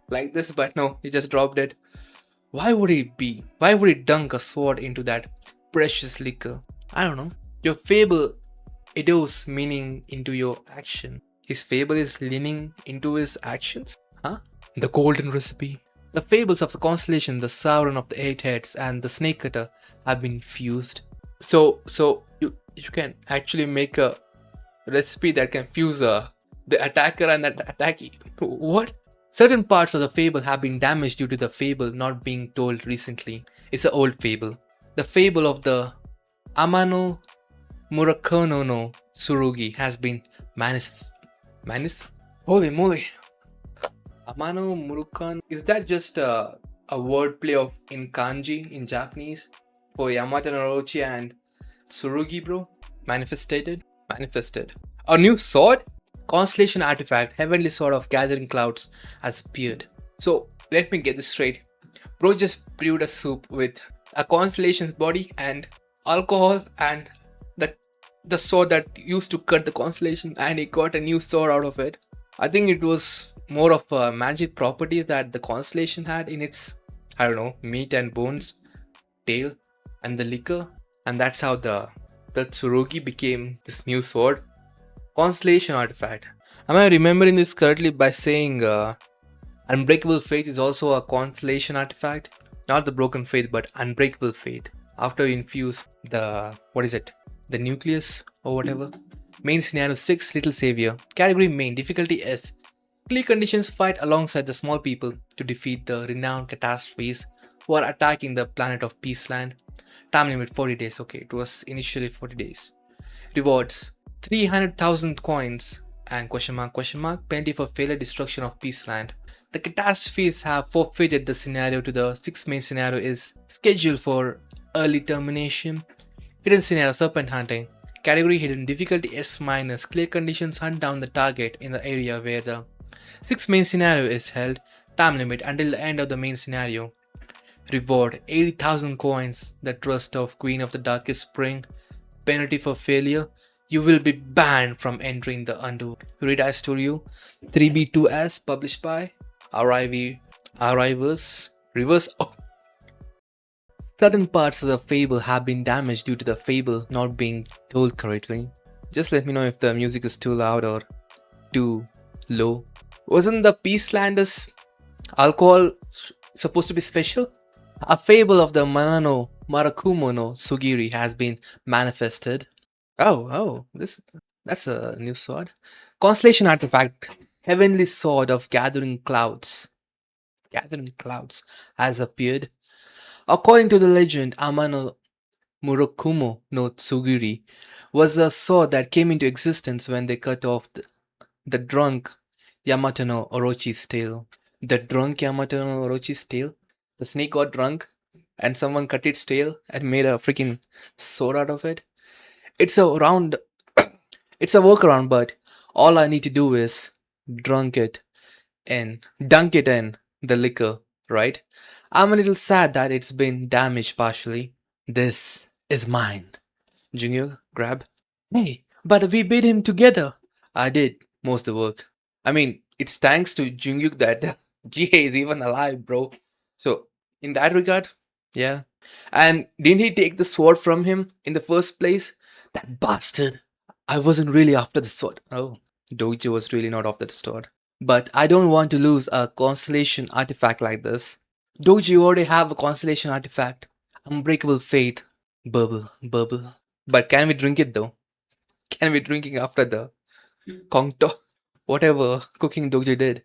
like this, but no, he just dropped it. Why would he dunk a sword into that precious liquor? I don't know. Your fable echoes meaning into your action. His fable is leaning into his actions? Huh? The golden recipe. The fables of the constellation, the Sauron of the eight heads, and the snake cutter have been fused. So you can actually make a recipe that can fuse the attacker and the attackee. What? Certain parts of the fable have been damaged due to the fable not being told recently. It's an old fable. The fable of the Amano Murakono no Tsurugi has been Holy moly. Amano Murukan. Is that just a wordplay of in kanji in Japanese for Yamato no Orochi and Tsurugi, bro? Manifested. A new sword? Constellation artifact, heavenly sword of gathering clouds has appeared. So let me get this straight. Bro just brewed a soup with a constellation's body and alcohol and the sword that used to cut the constellation, and he got a new sword out of it. I think it was more of magic properties that the constellation had in its, I don't know, meat and bones, tail, and the liquor, and that's how the Tsurugi became this new sword. Constellation artifact. Am I remembering this correctly by saying Unbreakable Faith is also a constellation artifact? Not the Broken Faith, but Unbreakable Faith. After you infuse the, the nucleus or whatever. Main scenario 6, Little Savior. Category main, difficulty S. Clear conditions, fight alongside the small people to defeat the renowned catastrophes who are attacking the planet of Peaceland. Time limit 40 days. Okay, it was initially 40 days. Rewards 300,000 coins and question mark penalty for failure destruction of Peaceland. The catastrophes have forfeited the scenario to the 6th main scenario is scheduled for early termination. Hidden scenario serpent hunting. Category hidden, difficulty S-. Clear conditions, hunt down the target in the area where the 6th main scenario is held. Time limit until the end of the main scenario. Reward 80,000 coins, the trust of Queen of the Darkest Spring. Penalty for failure, you will be banned from entering the Underworld. Read I Studio 3B2S, published by Reverse. Certain parts of the fable have been damaged due to the fable not being told correctly. Just let me know if the music is too loud or too low. Wasn't the Peacelanders alcohol supposed to be special? A fable of the Manano Marakumo no Sugiri has been manifested. That's a new sword. Constellation artifact, heavenly sword of gathering clouds has appeared. According to the legend, Amano Murakumo no Tsugiri was a sword that came into existence when they cut off the drunk Yamato no Orochi's tail. The drunk Yamato no Orochi's tail? The snake got drunk and someone cut its tail and made a freaking sword out of it. It's a workaround, but all I need to do is dunk it in the liquor, right? I'm a little sad that it's been damaged partially. This is mine. Junior, grab. Hey, but we beat him together. I did most of the work. I mean, it's thanks to Jungyuk that GA is even alive, bro. So, in that regard, yeah. And didn't he take the sword from him in the first place? That bastard. I wasn't really after the sword. Oh, Doji was really not after the sword. But I don't want to lose a constellation artifact like this. Don't you already have a constellation artifact? Unbreakable faith. Bubble, bubble. But can we drink it though? Can we drinking after the Kongto? Whatever cooking Dokja did.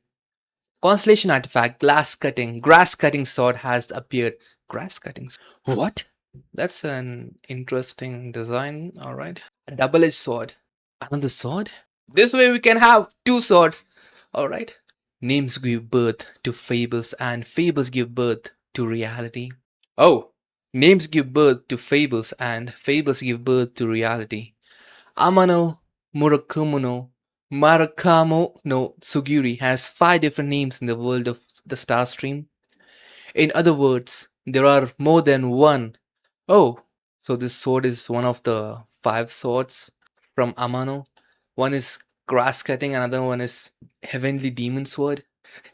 Constellation artifact, grass cutting sword has appeared. Grass cutting. What? That's an interesting design, alright. A double-edged sword. Another sword? This way we can have two swords. Alright. Names give birth to fables and fables give birth to reality. Oh, names give birth to fables and fables give birth to reality. Amano Murakumo no Marakamo no Tsugiri has 5 different names in the world of the star stream. In other words, there are more than one. Oh, so this sword is one of the 5 swords from Amano. One is grass cutting, another one is heavenly demon sword.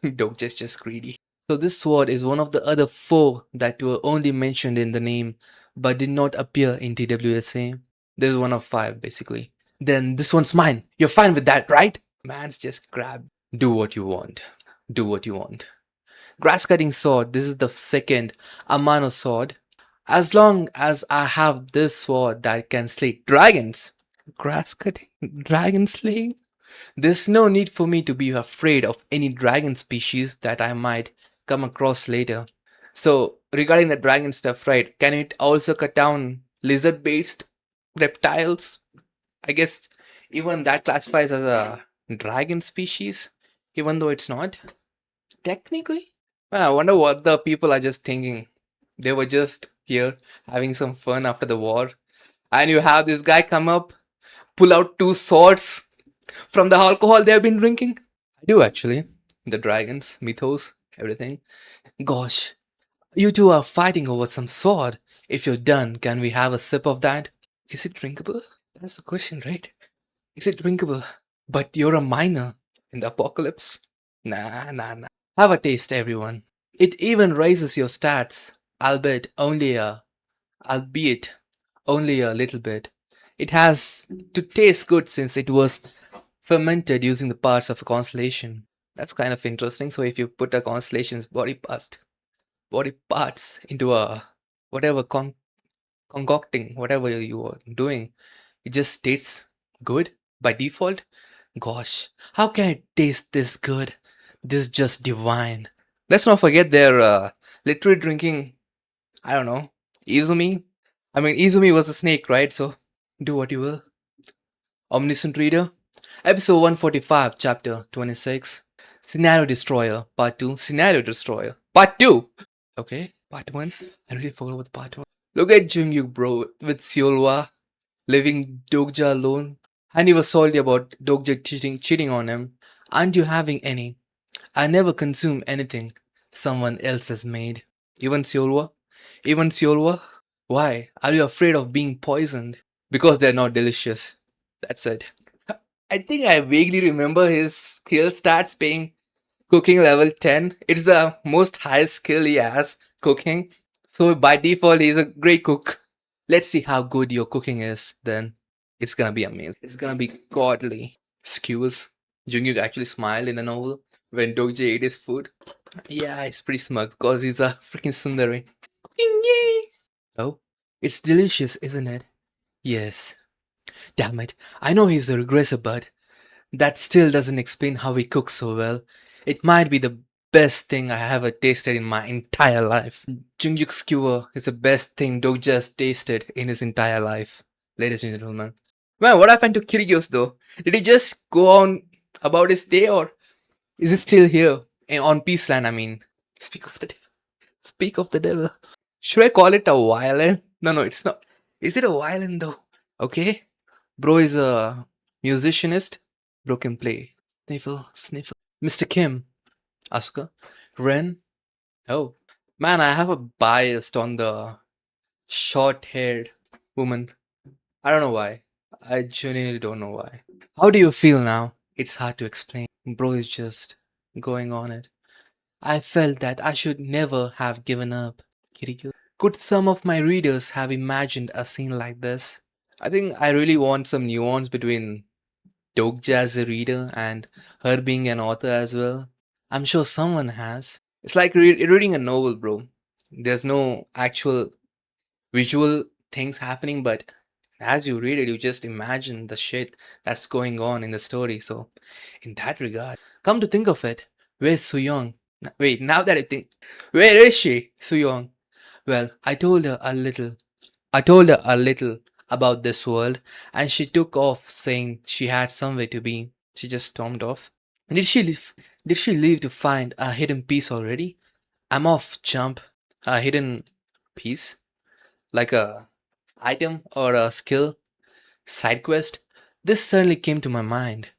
Just greedy. So this sword is one of the other 4 that were only mentioned in the name but did not appear in TWSA. This is one of 5 basically. Then this one's mine. You're fine with that, right? Man's just grab. Do what you want. Do what you want. Grass cutting sword. This is the second Amano sword. As long as I have this sword that can slay dragons. Grass cutting? Dragon slaying? There's no need for me to be afraid of any dragon species that I might come across later. So, regarding the dragon stuff, right, can it also cut down lizard based reptiles? I guess even that classifies as a dragon species, even though it's not. Technically? Well, I wonder what the people are just thinking. They were just here having some fun after the war, and you have this guy come up, pull out 2 swords from the alcohol they've been drinking. I do actually. The dragons, mythos, everything. Gosh, you two are fighting over some sword. If you're done, can we have a sip of that? Is it drinkable? That's the question, right? Is it drinkable? But you're a miner in the apocalypse. Nah, nah, nah. Have a taste, everyone. It even raises your stats, albeit only a little bit. It has to taste good since it was fermented using the parts of a constellation. That's kind of interesting. So if you put a constellation's body parts into a whatever concocting, whatever you are doing, it just tastes good by default. Gosh, how can it taste this good? This is just divine. Let's not forget their literally drinking, I don't know, Izumi. I mean, Izumi was a snake, right? So do what you will. Omniscient Reader, Episode 145, Chapter 26, Scenario Destroyer, Part 2, Scenario Destroyer, Part 2! Okay, Part 1, I really forgot about Part 1. Look at Jungyuk, bro, with Seolwa, leaving Dokja alone, and he was salty about Dokja cheating on him. Aren't you having any? I never consume anything someone else has made. Even Seolwa? Even Seolwa? Why? Are you afraid of being poisoned? Because they're not delicious. That's it. I think I vaguely remember his skill stats being cooking level 10. It's the most highest skill he has, cooking. So by default, he's a great cook. Let's see how good your cooking is then. It's gonna be amazing. It's gonna be godly. Skewers. Jungkook actually smiled in the novel when Dokje ate his food. Yeah, he's pretty smug because he's a freaking sundari. Cooking, yay! Oh, it's delicious, isn't it? Yes. Damn it, I know he's a regressor, but that still doesn't explain how he cooks so well. It might be the best thing I ever tasted in my entire life. Jungkook skewer is the best thing DOKJA'S tasted in his entire life. Ladies and gentlemen. Man, what happened to Kyrgios though? Did he just go on about his day or is he still here? On Peaceland, I mean. Speak of the devil. Speak of the devil. Should I call it a violin? No, it's not. Is it a violin though? Okay. Bro is a musicianist. Bro can play. Sniffle, sniffle. Mr. Kim. Asuka. Ren. Oh. Man, I have a bias on the short-haired woman. I don't know why. I genuinely don't know why. How do you feel now? It's hard to explain. Bro is just going on it. I felt that I should never have given up. Kirikyo. Could some of my readers have imagined a scene like this? I think I really want some nuance between DOKJA as a reader and her being an author as well? I'm sure someone has. It's like reading a novel, bro. There's no actual visual things happening, but as you read it, you just imagine the shit that's going on in the story. So, in that regard, come to think of it, where's Suyong? Wait, now that I think, where is she, Suyong? Well, I told her a little about this world, and she took off saying she had somewhere to be. She just stormed off. Did she leave? Did she leave to find a hidden piece already? I'm off, chump. A hidden piece? Like a item or a skill? Side quest? This suddenly came to my mind.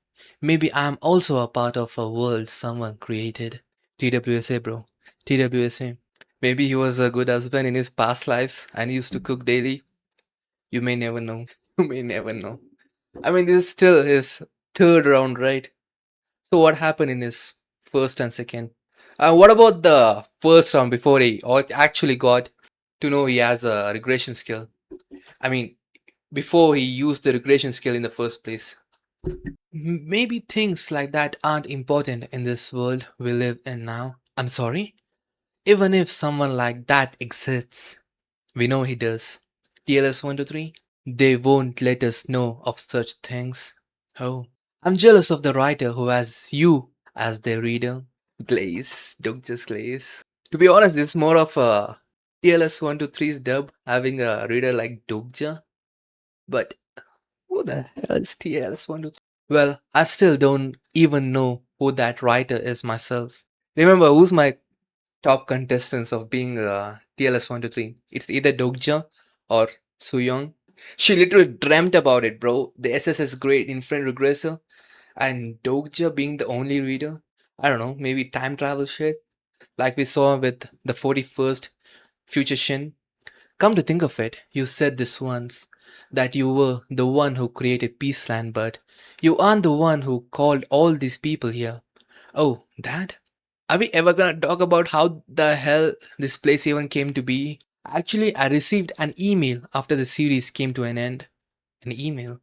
Maybe I'm also a part of a world someone created. TWSA, bro. TWSA. Maybe he was a good husband in his past lives and used to cook daily. You may never know. You may never know. I mean, this is still his third round, right? So, what happened in his first and second? What about the first round before he actually got to know he has a regression skill? I mean, before he used the regression skill in the first place. Maybe things like that aren't important in this world we live in now. I'm sorry? Even if someone like that exists, we know he does. TLS 123? They won't let us know of such things. Oh, I'm jealous of the writer who has you as their reader. Glaze, Dokja's Glaze. To be honest, it's more of a TLS 123's dub having a reader like Dokja. But who the hell is TLS 123? Well, I still don't even know who that writer is myself. Remember, who's my top contestants of being TLS 123? It's either Dokja or Suyong. She literally dreamt about it, bro. The SSS grade infinite regressor and Dokja being the only reader. I don't know, maybe time travel shit, like we saw with the 41st Future Shin. Come to think of it, you said this once that you were the one who created Peaceland, but you aren't the one who called all these people here. Oh, that? Are we ever gonna talk about how the hell this place even came to be? Actually, I received an email after the series came to an end. An email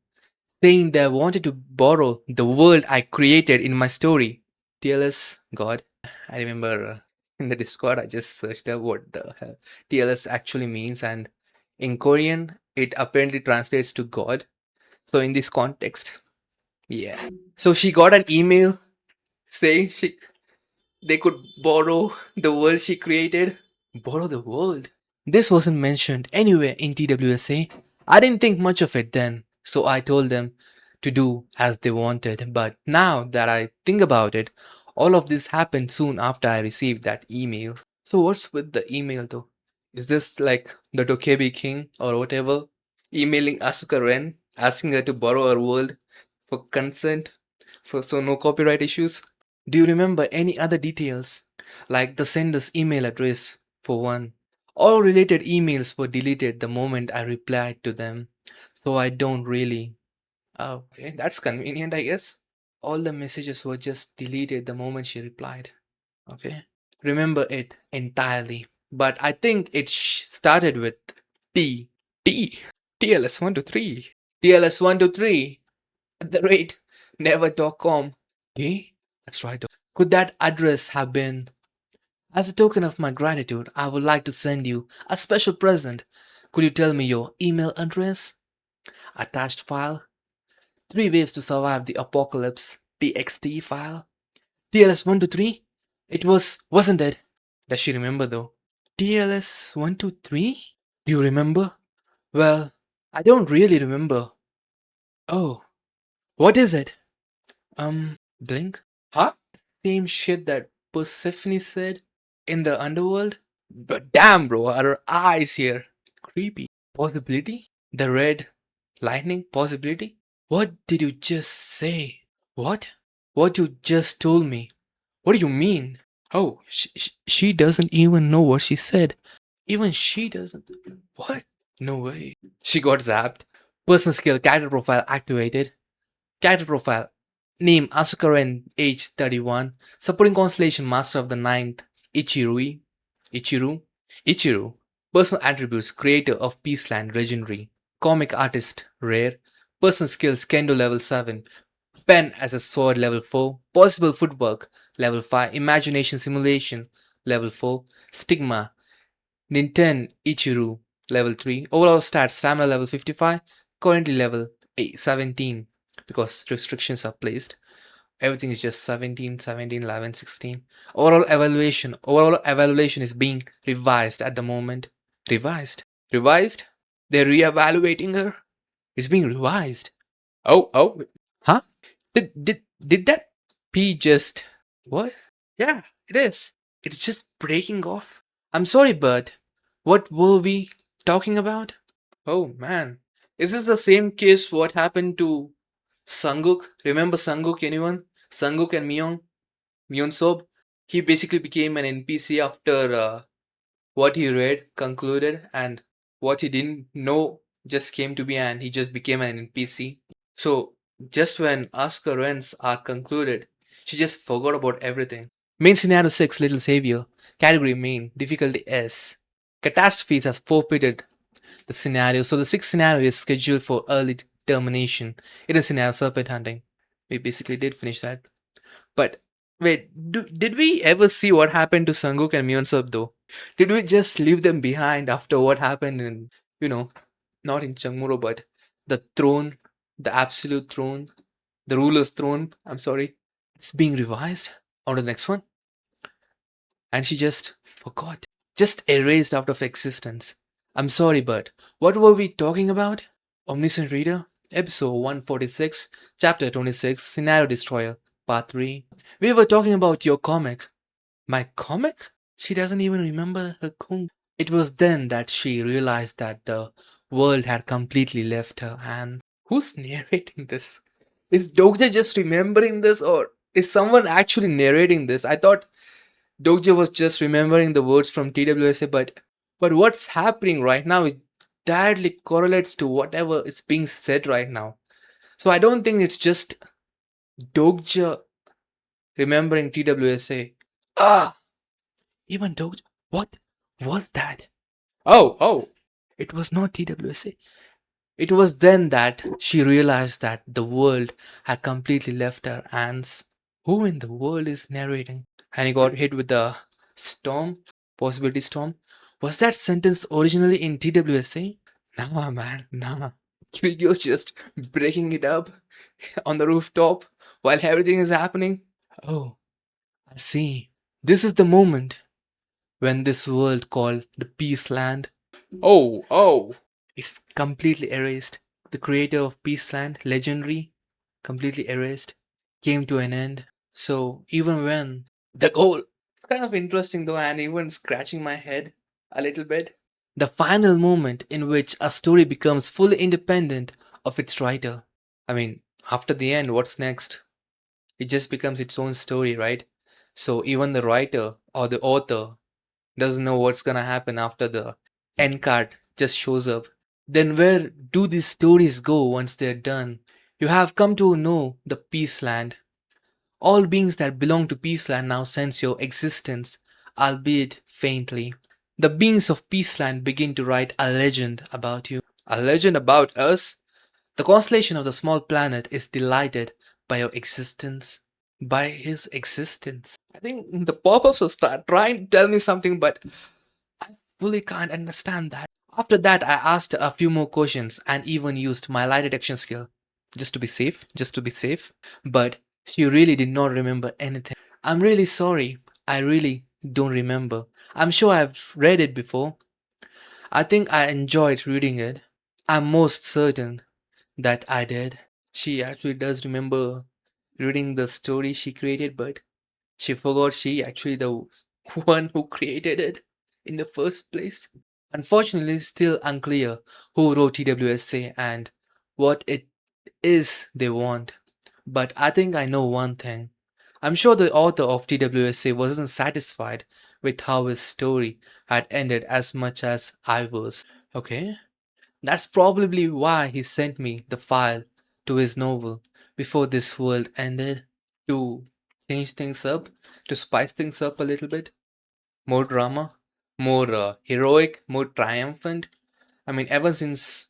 saying they wanted to borrow the world I created in my story. TLS God. I remember in the Discord I just searched up what the hell TLS actually means, and in Korean it apparently translates to God. So in this context, yeah. So she got an email saying they could borrow the world she created. Borrow the world. This wasn't mentioned anywhere in TWSA. I didn't think much of it then, so I told them to do as they wanted. But now that I think about it, all of this happened soon after I received that email. So what's with the email though? Is this like the Dokebi King or whatever emailing Asuka Ren asking her to borrow her world for consent for so no copyright issues? Do you remember any other details like the sender's email address for one? All related emails were deleted the moment I replied to them, so I don't really. Oh, okay, that's convenient, I guess. All the messages were just deleted the moment she replied. Okay. Remember it entirely. But I think it started with T. T. TLS123. TLS123 at the rate never.com. T? That's right. Could that address have been? As a token of my gratitude, I would like to send you a special present. Could you tell me your email address? Attached file. 3 ways to survive the apocalypse. TXT file. TLS123? Wasn't it? Does she remember though? TLS123? Do you remember? Well, I don't really remember. Oh, what is it? Blink? Huh? Same shit that Persephone said in the underworld? But damn, bro, her eyes here. Creepy. Possibility? The red lightning possibility? What did you just say? What? What you just told me? What do you mean? Oh, she doesn't even know what she said. Even she doesn't. What? No way. She got zapped. Person skill character profile activated. Character profile. Name Asuka Ren, age 31. Supporting constellation Master of the Ninth. Ichirui. Ichiru. Ichiru. Personal attributes Creator of Peaceland Legendary. Comic artist Rare. Person skills Kendo level 7. Pen as a sword, level 4. Possible footwork, level 5. Imagination simulation, level 4. Stigma, Ninten Ichiru, level 3. Overall stats, stamina level 55. Currently level 17 because restrictions are placed. Everything is just 17, 17, 11, 16. Overall evaluation is being revised at the moment. Revised? They're re-evaluating her? It's being revised. Oh. Huh? Did that P just what? Yeah, it is. It's just breaking off. I'm sorry, but what were we talking about? Oh man. Is this the same case what happened to Sanguk? Remember Sanguk, anyone? Sanguk and Myung Sob? He basically became an NPC after what he read concluded, and what he didn't know just came to be, and he just became an NPC. So just when Oscar Rents are concluded, she just forgot about everything. Main scenario 6, Little Savior. Category main, difficulty S. Catastrophes has forfeited the scenario, so the sixth scenario is scheduled for early termination. It is scenario serpent hunting. We basically did finish that. But wait, did we ever see what happened to Sanguk and Myeonsub though? Did we just leave them behind after what happened in, you know, not in Changmuro, but the throne, the absolute throne, the ruler's throne? I'm sorry. It's being revised. On to the next one. And she just forgot. Just erased out of existence. I'm sorry, but what were we talking about? Omniscient Reader, Episode 146, Chapter 26, Scenario Destroyer, Part 3. We were talking about your comic. My comic? She doesn't even remember her kung. It was then that she realized that the world had completely left her hands. Who's narrating this? Is Dokja just remembering this, or is someone actually narrating this? I thought Dokja was just remembering the words from TWSA, but what's happening right now is directly correlates to whatever is being said right now. So I don't think it's just Dokja remembering TWSA. Ah, even Dokja. What was that? Oh, it was not TWSA. It was then that she realized that the world had completely left her hands. Who in the world is narrating? And he got hit with the storm, possibility storm. Was that sentence originally in TWSA? Nah, man, nah. Kirigyo's just breaking it up on the rooftop while everything is happening. Oh, I see. This is the moment when this world called the Peace Land. Oh. It's completely erased. The creator of Peaceland, legendary, completely erased, came to an end. So even when the goal, it's kind of interesting though, and even scratching my head a little bit. The final moment in which a story becomes fully independent of its writer. I mean, after the end, what's next? It just becomes its own story, right? So even the writer or the author doesn't know what's gonna happen after the end card just shows up. Then where do these stories go once they're done? You have come to know the Peaceland. All beings that belong to Peaceland now sense your existence, albeit faintly. The beings of Peaceland begin to write a legend about you. A legend about us? The constellation of the small planet is delighted by your existence. By his existence. I think the pop-ups will start trying to tell me something, but I fully can't understand that. After that, I asked a few more questions and even used my lie detection skill. Just to be safe. But she really did not remember anything. I'm really sorry. I really don't remember. I'm sure I've read it before. I think I enjoyed reading it. I'm most certain that I did. She actually does remember reading the story she created, but she forgot she actually the one who created it in the first place. Unfortunately, it's still unclear who wrote TWSA and what it is they want. But I think I know one thing. I'm sure the author of TWSA wasn't satisfied with how his story had ended as much as I was. Okay? That's probably why he sent me the file to his novel before this world ended to change things up, to spice things up a little bit. More drama, more heroic, more triumphant. I mean, ever since,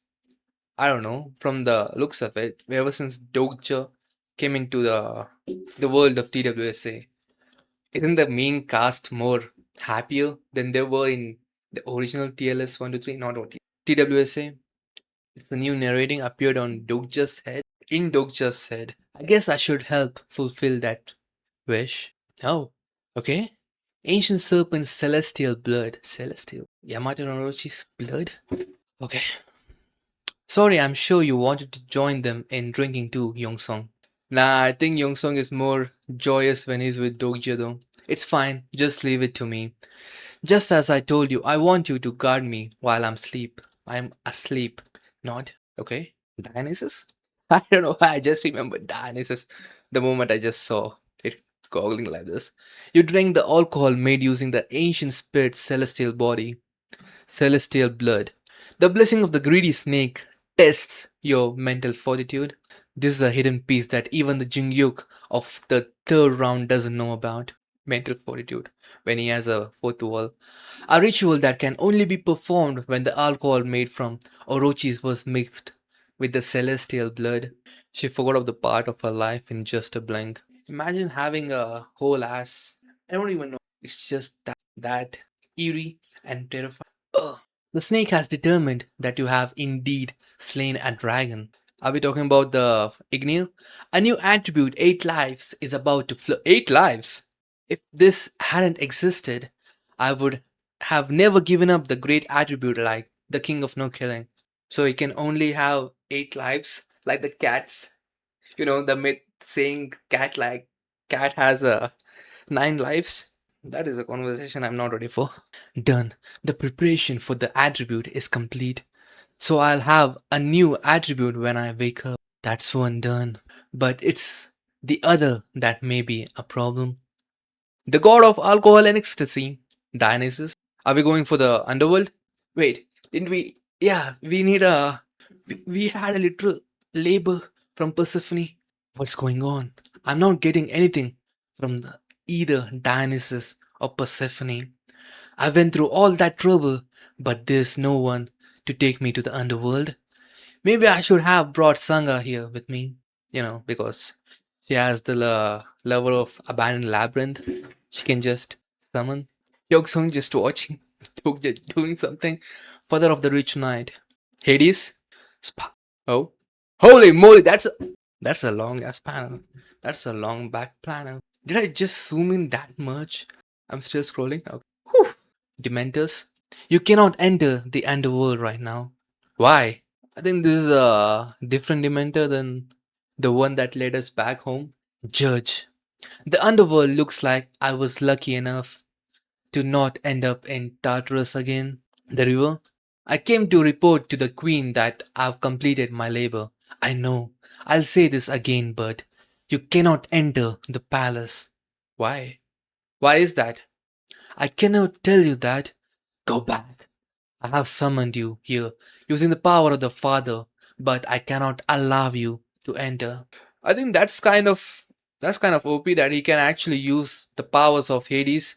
I don't know, from the looks of it, ever since Dokja came into the world of TWSA, isn't the main cast more happier than they were in the original TLS 123, not OT? TWSA. It's the new narrating appeared on Dokja's head. In Dokja's head. I guess I should help fulfill that wish. Oh, okay. Ancient serpent's celestial blood. Celestial? Yamato Norochi's blood? Okay. Sorry, I'm sure you wanted to join them in drinking too, Yongsong. Nah, I think Yongsong is more joyous when he's with Dokja though. It's fine, just leave it to me. Just as I told you, I want you to guard me while I'm asleep. Not, okay? Dionysus? I don't know why I just remembered Dionysus the moment I just saw it goggling like this. You drink the alcohol made using the ancient spirit's celestial body, celestial blood. The blessing of the greedy snake tests your mental fortitude. This is a hidden piece that even the Jingyuk of the third round doesn't know about. Mental fortitude when he has a fourth wall. A ritual that can only be performed when the alcohol made from Orochi's was mixed with the celestial blood. She forgot of the part of her life in just a blink. Imagine having a whole ass. I don't even know. It's just that eerie and terrifying. Ugh. The snake has determined that you have indeed slain a dragon. Are we talking about the Igneel? A new attribute, 8 lives, is about to flow. 8 lives? If this hadn't existed, I would have never given up the great attribute like the king of no killing. So he can only have 8 lives, like the cats. You know, the myth saying cat has 9 lives. That is a conversation I'm not ready for. Done. The preparation for the attribute is complete. So I'll have a new attribute when I wake up. That's one done. But it's the other that may be a problem. The god of alcohol and ecstasy, Dionysus. Are we going for the underworld? Wait, didn't we? Yeah, we need a. We had a literal labor from Persephone. What's going on? I'm not getting anything from either Dionysus or Persephone. I went through all that trouble, but there's no one to take me to the underworld. Maybe I should have brought Sangha here with me, because she has the level of abandoned labyrinth. She can just summon. Yogsung just watching, doing something. Father of the rich knight. Hades? Spark. Oh. Holy moly, that's a long ass panel. That's a long back panel. Did I just zoom in that much? I'm still scrolling. Okay. Whew. Dementors. You cannot enter the underworld right now. Why? I think this is a different Dementor than the one that led us back home. Judge. The underworld looks like I was lucky enough to not end up in Tartarus again. The river. I came to report to the queen that I've completed my labor. I know. I'll say this again, but you cannot enter the palace. Why? Why is that? I cannot tell you that. Go back. I have summoned you here using the power of the Father, but I cannot allow you to enter. I think that's kind of OP that he can actually use the powers of Hades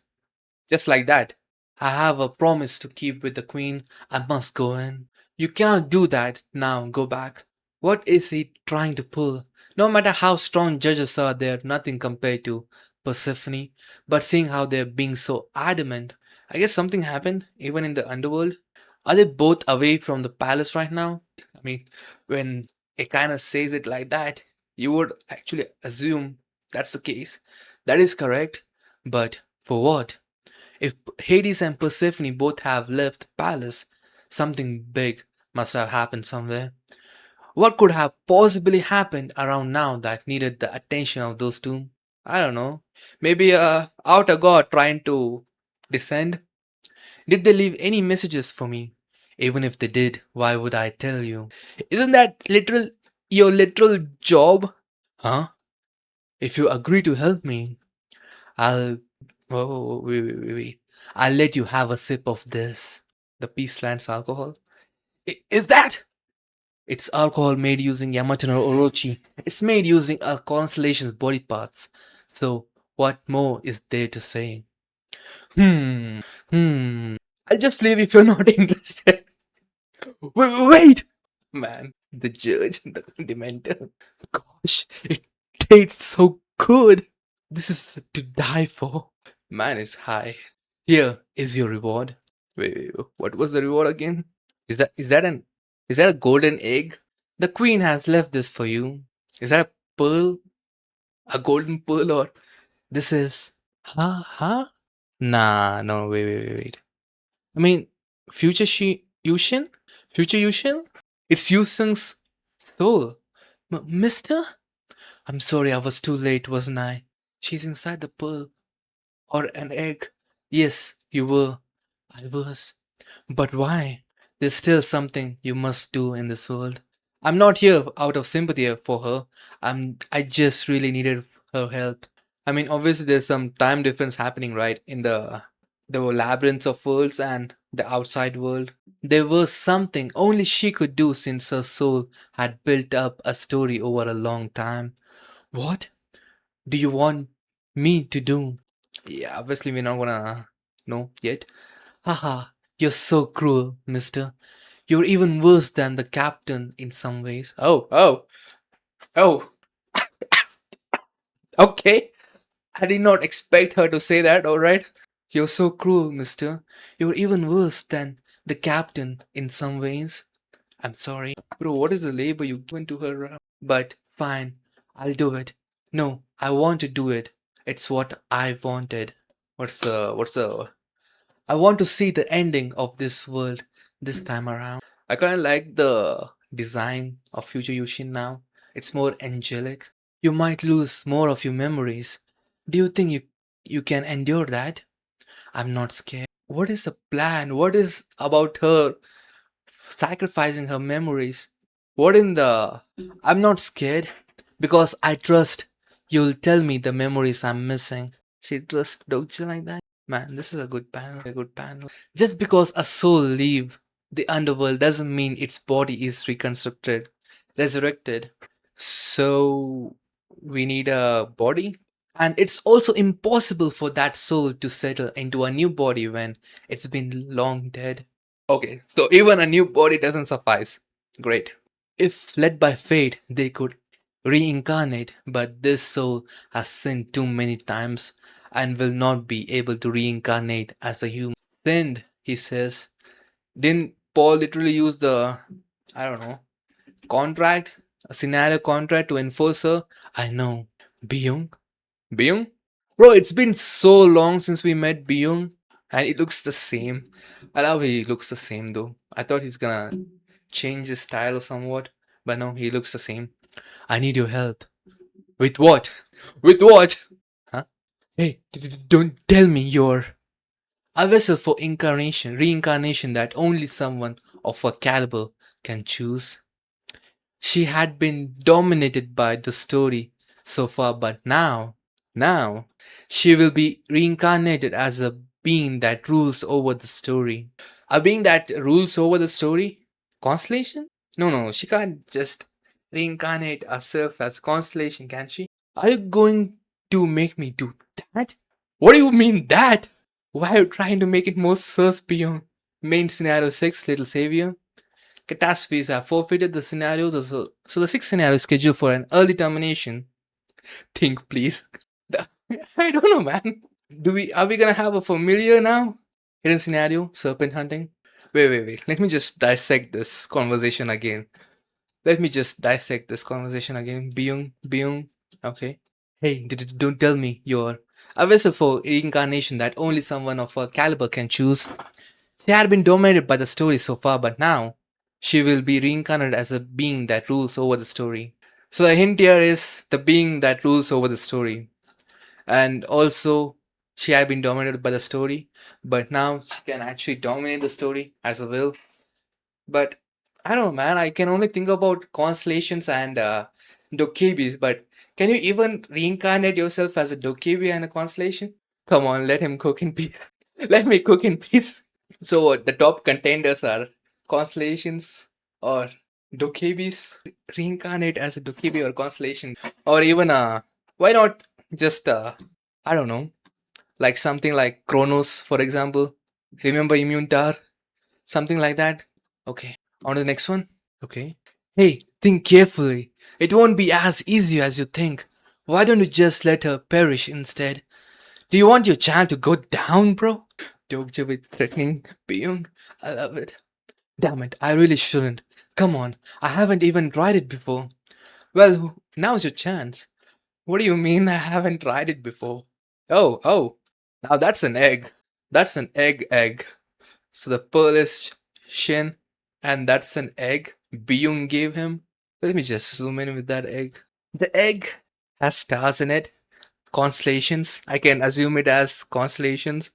just like that. I have a promise to keep with the queen. I must go in. You cannot do that. Now go back. What is he trying to pull? No matter how strong judges are, they're nothing compared to Persephone. But seeing how they're being so adamant, I guess something happened even in the underworld. Are they both away from the palace right now? I mean, when it kind of says it like that, you would actually assume that's the case. That is correct. But for what? If Hades and Persephone both have left the palace, something big must have happened somewhere. What could have possibly happened around now that needed the attention of those two? I don't know. Maybe a outer god trying to descend? Did they leave any messages for me? Even if they did, why would I tell you? Isn't that your literal job? Huh? If you agree to help me, I'll wait. I'll let you have a sip of this. The Peace Land's alcohol. Is that? It's alcohol made using Yamato no Orochi. It's made using a constellation's body parts. So, what more is there to say? Hmm. Hmm. I'll just leave if you're not interested. Wait! Man, the judge, the dementor. Gosh, it It's so good. This is to die for. Man is high. Here is your reward. Wait, what was the reward again? Is that a golden egg? The queen has left this for you. Is that a pearl? A golden pearl, or this is huh? Nah, no, wait. I mean, future Yushin? Future Yushin? It's Yusung's soul. Mister? I'm sorry I was too late, wasn't I? She's inside the pearl. Or an egg. Yes, you were. I was. But why? There's still something you must do in this world. I'm not here out of sympathy for her. I just really needed her help. I mean, obviously there's some time difference happening, right? In the labyrinths of worlds and the outside world. There was something only she could do since her soul had built up a story over a long time. What do you want me to do? Yeah, obviously we're not gonna know yet. Haha, you're so cruel, mister. You're even worse than the captain in some ways. Oh, okay. I did not expect her to say that, alright? You're so cruel, mister. You're even worse than the captain in some ways. I'm sorry. Bro, what is the labor you given to her? But fine, I'll do it. No, I want to do it. It's what I wanted. What's the I want to see the ending of this world this time around. I kind of like the design of Future Yushin now. It's more angelic. You might lose more of your memories. Do you think you can endure that? I'm not scared. What is the plan? What is about her sacrificing her memories? What in the I'm not scared because I trust you'll tell me the memories I'm missing. She trusts Dokja like that? Man, this is a good panel. A good panel. Just because a soul leave the underworld doesn't mean its body is resurrected. So we need a body. And it's also impossible for that soul to settle into a new body when it's been long dead. Okay, so even a new body doesn't suffice. Great. If led by fate, they could reincarnate, but this soul has sinned too many times and will not be able to reincarnate as a human. Sinned, he says. Didn't Paul literally use the, I don't know, contract, a scenario contract to enforce her? I know. Byung? Byung? Bro, it's been so long since we met Byung, and it looks the same. I love he looks the same though. I thought he's gonna change his style or somewhat, but no, he looks the same. I need your help. With what? With what? Huh? Hey, don't tell me you're a vessel for reincarnation that only someone of her caliber can choose. She had been dominated by the story so far, but now, she will be reincarnated as a being that rules over the story. A being that rules over the story? Constellation? No, she can't just reincarnate herself as Constellation, can she? Are you going to make me do that? What do you mean that? Why are you trying to make it more sus beyond? Main scenario 6, Little Savior. Catastrophes have forfeited the scenarios, so the sixth scenario is scheduled for an early termination. Think, please. I don't know, man. Are we gonna have a familiar now? Hidden scenario, serpent hunting. Wait. Let me just dissect this conversation again. Byung. Okay. Hey, don't tell me you're a vessel for reincarnation that only someone of her caliber can choose. She had been dominated by the story so far, but now she will be reincarnated as a being that rules over the story. So the hint here is the being that rules over the story. And also, she had been dominated by the story, but now she can actually dominate the story as a will. But I don't know, man. I can only think about constellations and dokebis, but can you even reincarnate yourself as a dokebi and a constellation? Come on, let him cook in peace. Let me cook in peace. So the top contenders are constellations or dokebis. Reincarnate as a dokebi or constellation, or even why not just I don't know, like something like Kronos, for example. Remember Immune Tower, something like that. Okay, on to the next one. Okay. Hey, think carefully. It won't be as easy as you think. Why don't you just let her perish instead? Do you want your child to go down, bro? Dokja with threatening BIHYUNG. I love it. Damn it, I really shouldn't. Come on, I haven't even tried it before. Well, now's your chance. What do you mean I haven't tried it before? Oh, now that's an egg. That's an egg. So the pearl is Shin, and that's an egg BIHYUNG gave him. Let me just zoom in with that egg. The egg has stars in it, constellations. I can assume it as constellations.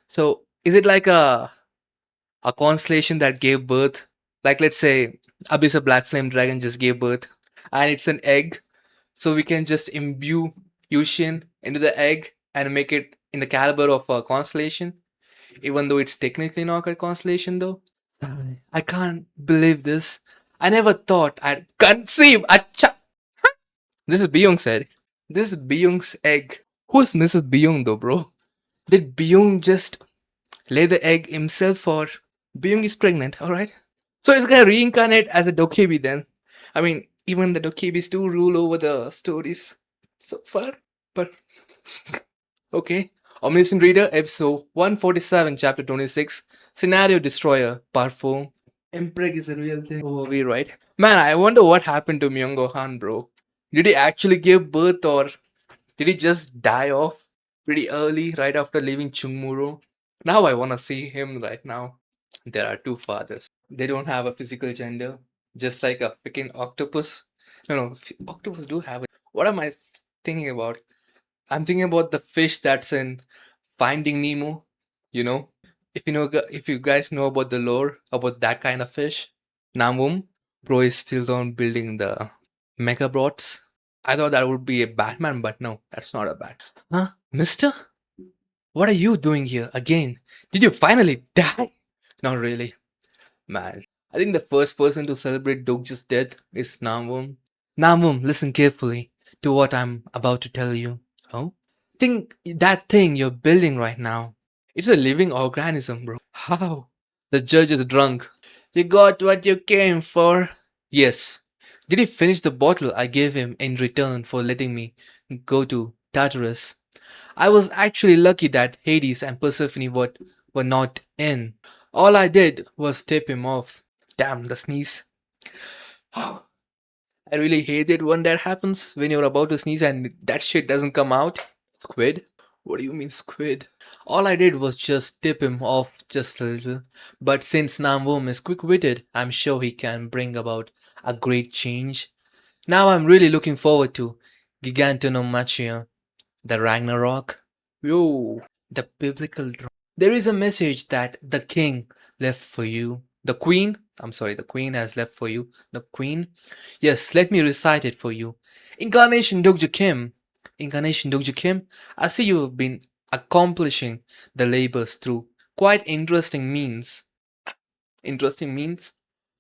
So is it like a constellation that gave birth? Like let's say Abyss of Black Flame Dragon just gave birth, and it's an egg. So we can just imbue Yushin into the egg and make it in the caliber of a constellation, even though it's technically not a constellation though. I can't believe this. I never thought I'd conceive a child. This is BIHYUNG said. This is BIHYUNG's egg. Who is Mrs. BIHYUNG though, bro? Did BIHYUNG just lay the egg himself, or BIHYUNG is pregnant, alright? So it's gonna reincarnate as a dokebi then. I mean, even the dokebis do rule over the stories so far. But okay. Omniscient Reader, episode 147, chapter 26, Scenario Destroyer, part 4. Impreg is a real thing. Oh, we right. Man, I wonder what happened to Myungo Han, bro. Did he actually give birth, or did he just die off pretty early right after leaving Chungmuro? Now I wanna see him right now. There are two fathers. They don't have a physical gender, just like a freaking octopus. No, octopus do have it. What am I thinking about? I'm thinking about the fish that's in Finding Nemo. You know, if you guys know about the lore about that kind of fish, Namum, bro is still on building the Megabots. I thought that would be a Batman, but no, that's not a bat. Huh, Mister? What are you doing here again? Did you finally die? Not really, man. I think the first person to celebrate Dokja's death is Namum. Namum, listen carefully to what I'm about to tell you. Oh? Think that thing you're building right now. It's a living organism, bro. How? The judge is drunk. You got what you came for. Yes. Did he finish the bottle I gave him in return for letting me go to Tartarus? I was actually lucky that Hades and Persephone were not in. All I did was tip him off. Damn, the sneeze. I really hate it when that happens, when you're about to sneeze and that shit doesn't come out. Squid? What do you mean, squid? All I did was just tip him off just a little. But since Namwom is quick witted, I'm sure he can bring about a great change. Now I'm really looking forward to Gigantonomachia, the Ragnarok. Yo, the biblical drama. There is a message that the king left for you. The queen has left for you. The queen? Yes, let me recite it for you. Incarnation Dokja Kim. Incarnation Dokja Kim, I see you have been accomplishing the labors through quite interesting means. Interesting means?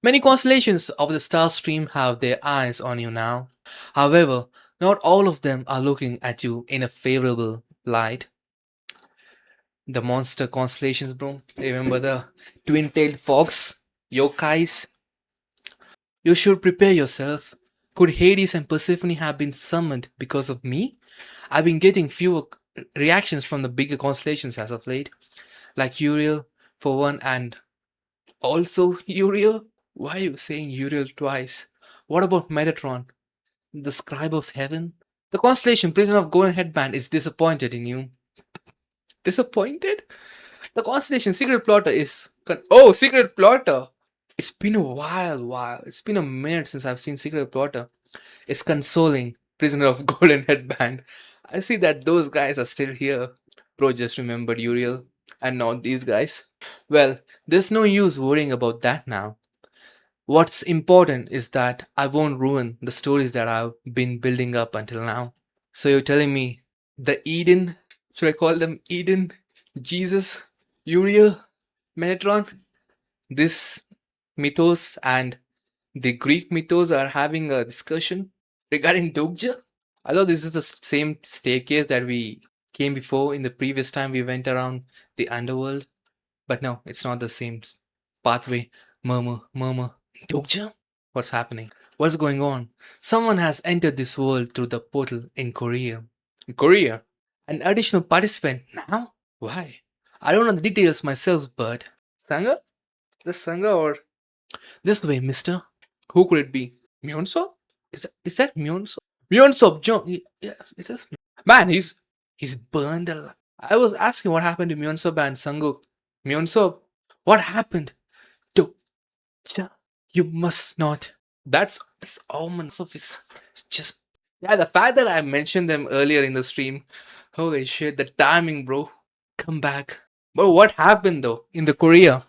Many constellations of the star stream have their eyes on you now. However, not all of them are looking at you in a favorable light. The monster constellations, bro. Remember the twin-tailed fox? Yokais? You should prepare yourself. Could Hades and Persephone have been summoned because of me? I've been getting fewer reactions from the bigger constellations as of late. Like Uriel, for one, and also Uriel? Why are you saying Uriel twice? What about Metatron, the scribe of heaven? The constellation Prison of Golden Headband is disappointed in you. Disappointed? The constellation Secret Plotter is. Oh, Secret Plotter! It's been a while. It's been a minute since I've seen Secret Plotter. It's consoling Prisoner of Golden Headband. I see that those guys are still here. Bro just remembered Uriel and not these guys. Well, there's no use worrying about that now. What's important is that I won't ruin the stories that I've been building up until now. So you're telling me the Eden, should I call them Eden, Jesus, Uriel, Metatron, this mythos and the Greek mythos are having a discussion regarding Dokja? I thought this is the same staircase that we came before in the previous time we went around the underworld. But no, it's not the same pathway. Murmur. Dokja? What's happening? What's going on? Someone has entered this world through the portal in Korea. In Korea? An additional participant now? Why? I don't know the details myself, but. Sangha? The Sangha or. This way, mister. Who could it be? Myonsop? Is that Myonsop? Myonsop John. Yes, it is. Man, he's burned alive. I was asking what happened to Myonsop and Sanguk. Myonsop, what happened? To you must not. That's Omen of his. It's just yeah. The fact that I mentioned them earlier in the stream. Holy shit! The timing, bro. Come back. Bro, what happened though in the Korea?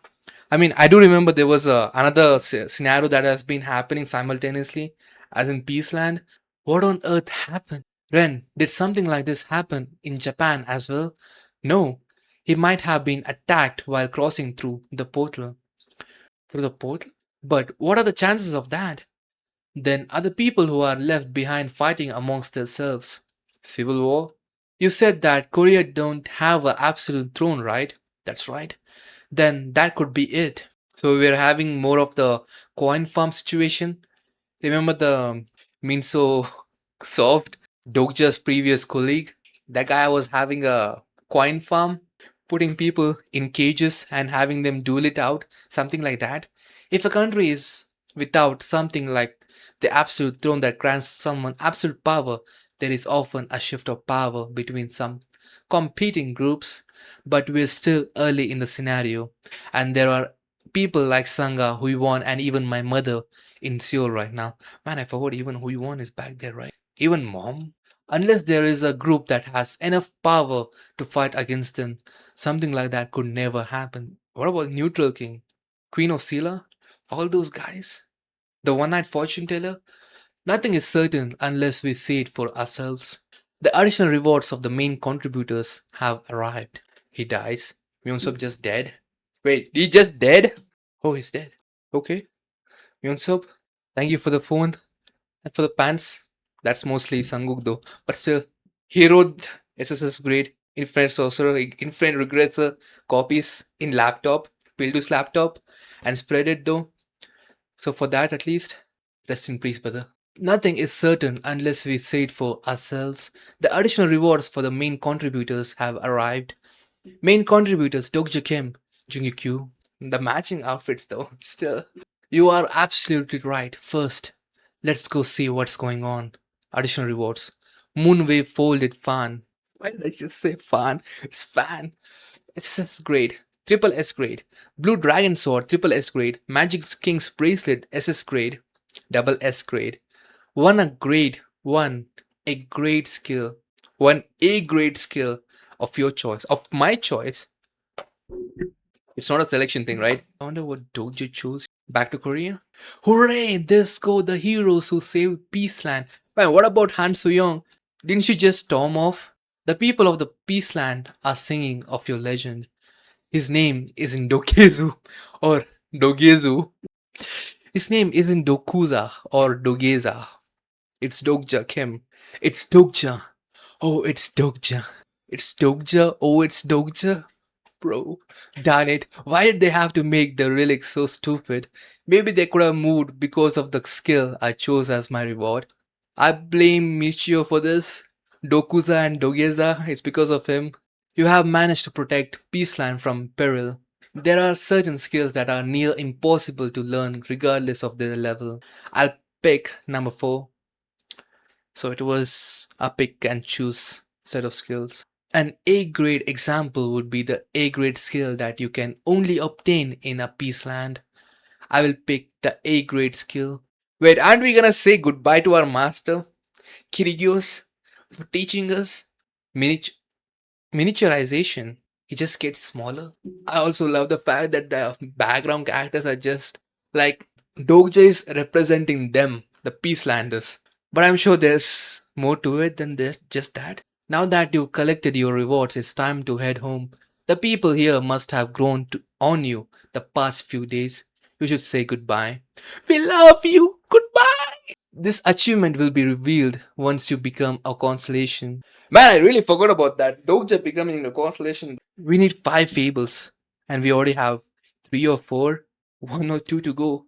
I mean, I do remember there was another scenario that has been happening simultaneously, as in Peaceland. What on earth happened? Ren, did something like this happen in Japan as well? No, he might have been attacked while crossing through the portal. Through the portal? But what are the chances of that? Then are the people who are left behind fighting amongst themselves? Civil war? You said that Korea don't have an absolute throne, right? That's right. Then that could be it. So we're having more of the coin farm situation. Remember the Minso Soft, Dokja's previous colleague? That guy was having a coin farm, putting people in cages and having them duel it out, something like that. If a country is without something like the absolute throne that grants someone absolute power, there is often a shift of power between some competing groups, but we're still early in the scenario, and there are people like Sangha, who won, and even my mother in Seoul right now. Man, I forgot even who won is back there, right? Even mom? Unless there is a group that has enough power to fight against them, something like that could never happen. What about Neutral King? Queen of Sela? All those guys? The one night fortune teller? Nothing is certain unless we see it for ourselves. The additional rewards of the main contributors have arrived. He dies. Myungsop just dead. Wait, he just dead? Oh, he's dead. Okay. Myungsop, thank you for the phone and for the pants. That's mostly Sanguk though. But still, he wrote SSS grade, Infinite Sorcerer, Infinite Regressor copies in laptop, Pildu's laptop, and spread it though. So for that at least, rest in peace, brother. Nothing is certain unless we say it for ourselves. The additional rewards for the main contributors have arrived. Main contributors Dokja Kim, Jungyu Kyu. The matching outfits though, still. You are absolutely right. First, let's go see what's going on. Additional rewards. Moonwave Folded Fan. Why did I just say fan? It's fan. SS grade. Triple S grade. Blue Dragon Sword, triple S grade. Magic King's Bracelet, SS grade. Double S grade. One a grade. One a grade skill. One A grade skill of your choice. Of my choice. It's not a selection thing, right? I wonder what dojo chose. Back to Korea? Hooray! This go the heroes who saved Peaceland. Man, what about Han Soo-young? Didn't you just storm off? The people of the Peaceland are singing of your legend. His name isn't Dokezu or Dogezu. His name isn't Dokuza or Dogeza. It's Dokja Kim. It's Dokja. Oh, it's Dokja. It's Dokja. Oh, it's Dokja. Bro, darn it. Why did they have to make the relics so stupid? Maybe they could have moved because of the skill I chose as my reward. I blame Michio for this. Dokuza and Dogeza, it's because of him. You have managed to protect Peaceland from peril. There are certain skills that are near impossible to learn regardless of their level. I'll pick number 4. So it was a pick and choose set of skills. An A grade example would be the A grade skill that you can only obtain in a Peaceland. I will pick the A grade skill. Wait, aren't we gonna say goodbye to our master, Kirigios, for teaching us miniaturization? He just gets smaller. I also love the fact that the background characters are just like Dokja is representing them, the Peacelanders. But I'm sure there's more to it than this, just that. Now that you've collected your rewards, it's time to head home. The people here must have grown on you the past few days. You should say goodbye. We love you. Goodbye. This achievement will be revealed once you become a constellation. Man, I really forgot about that. Dokja becoming a constellation. We need 5 fables, and we already have 3 or 4, 1 or 2 to go.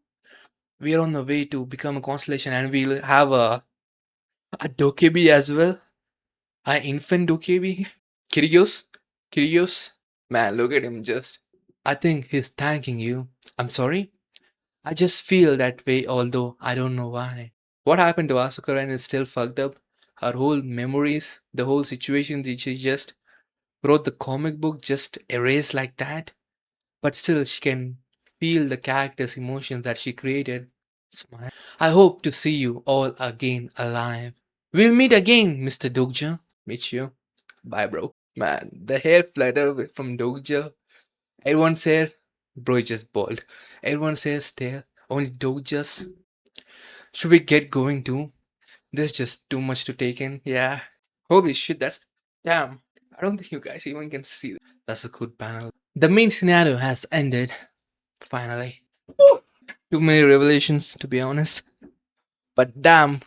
We are on the way to become a constellation, and we'll have a dokebi as well. An infant dokebi. Kyrgios? Kyrgios? Man, look at him just. I think he's thanking you. I'm sorry? I just feel that way, although I don't know why. What happened to Asuka Ren is still fucked up. Her whole memories, the whole situation that she just wrote the comic book just erased like that. But still, she can feel the character's emotions that she created. Smile. I hope to see you all again alive. We'll meet again, Mr. Dokja. Meet you. Bye, bro. Man, the hair flutter from Dokja. Everyone's hair, bro, is just bald. Everyone's hair's tail. Only Dokja's. Should we get going too? There's just too much to take in. Yeah. Holy shit, that's. Damn. I don't think you guys even can see that. That's a good panel. The main scenario has ended. Finally. Woo! Too many revelations, to be honest. But damn,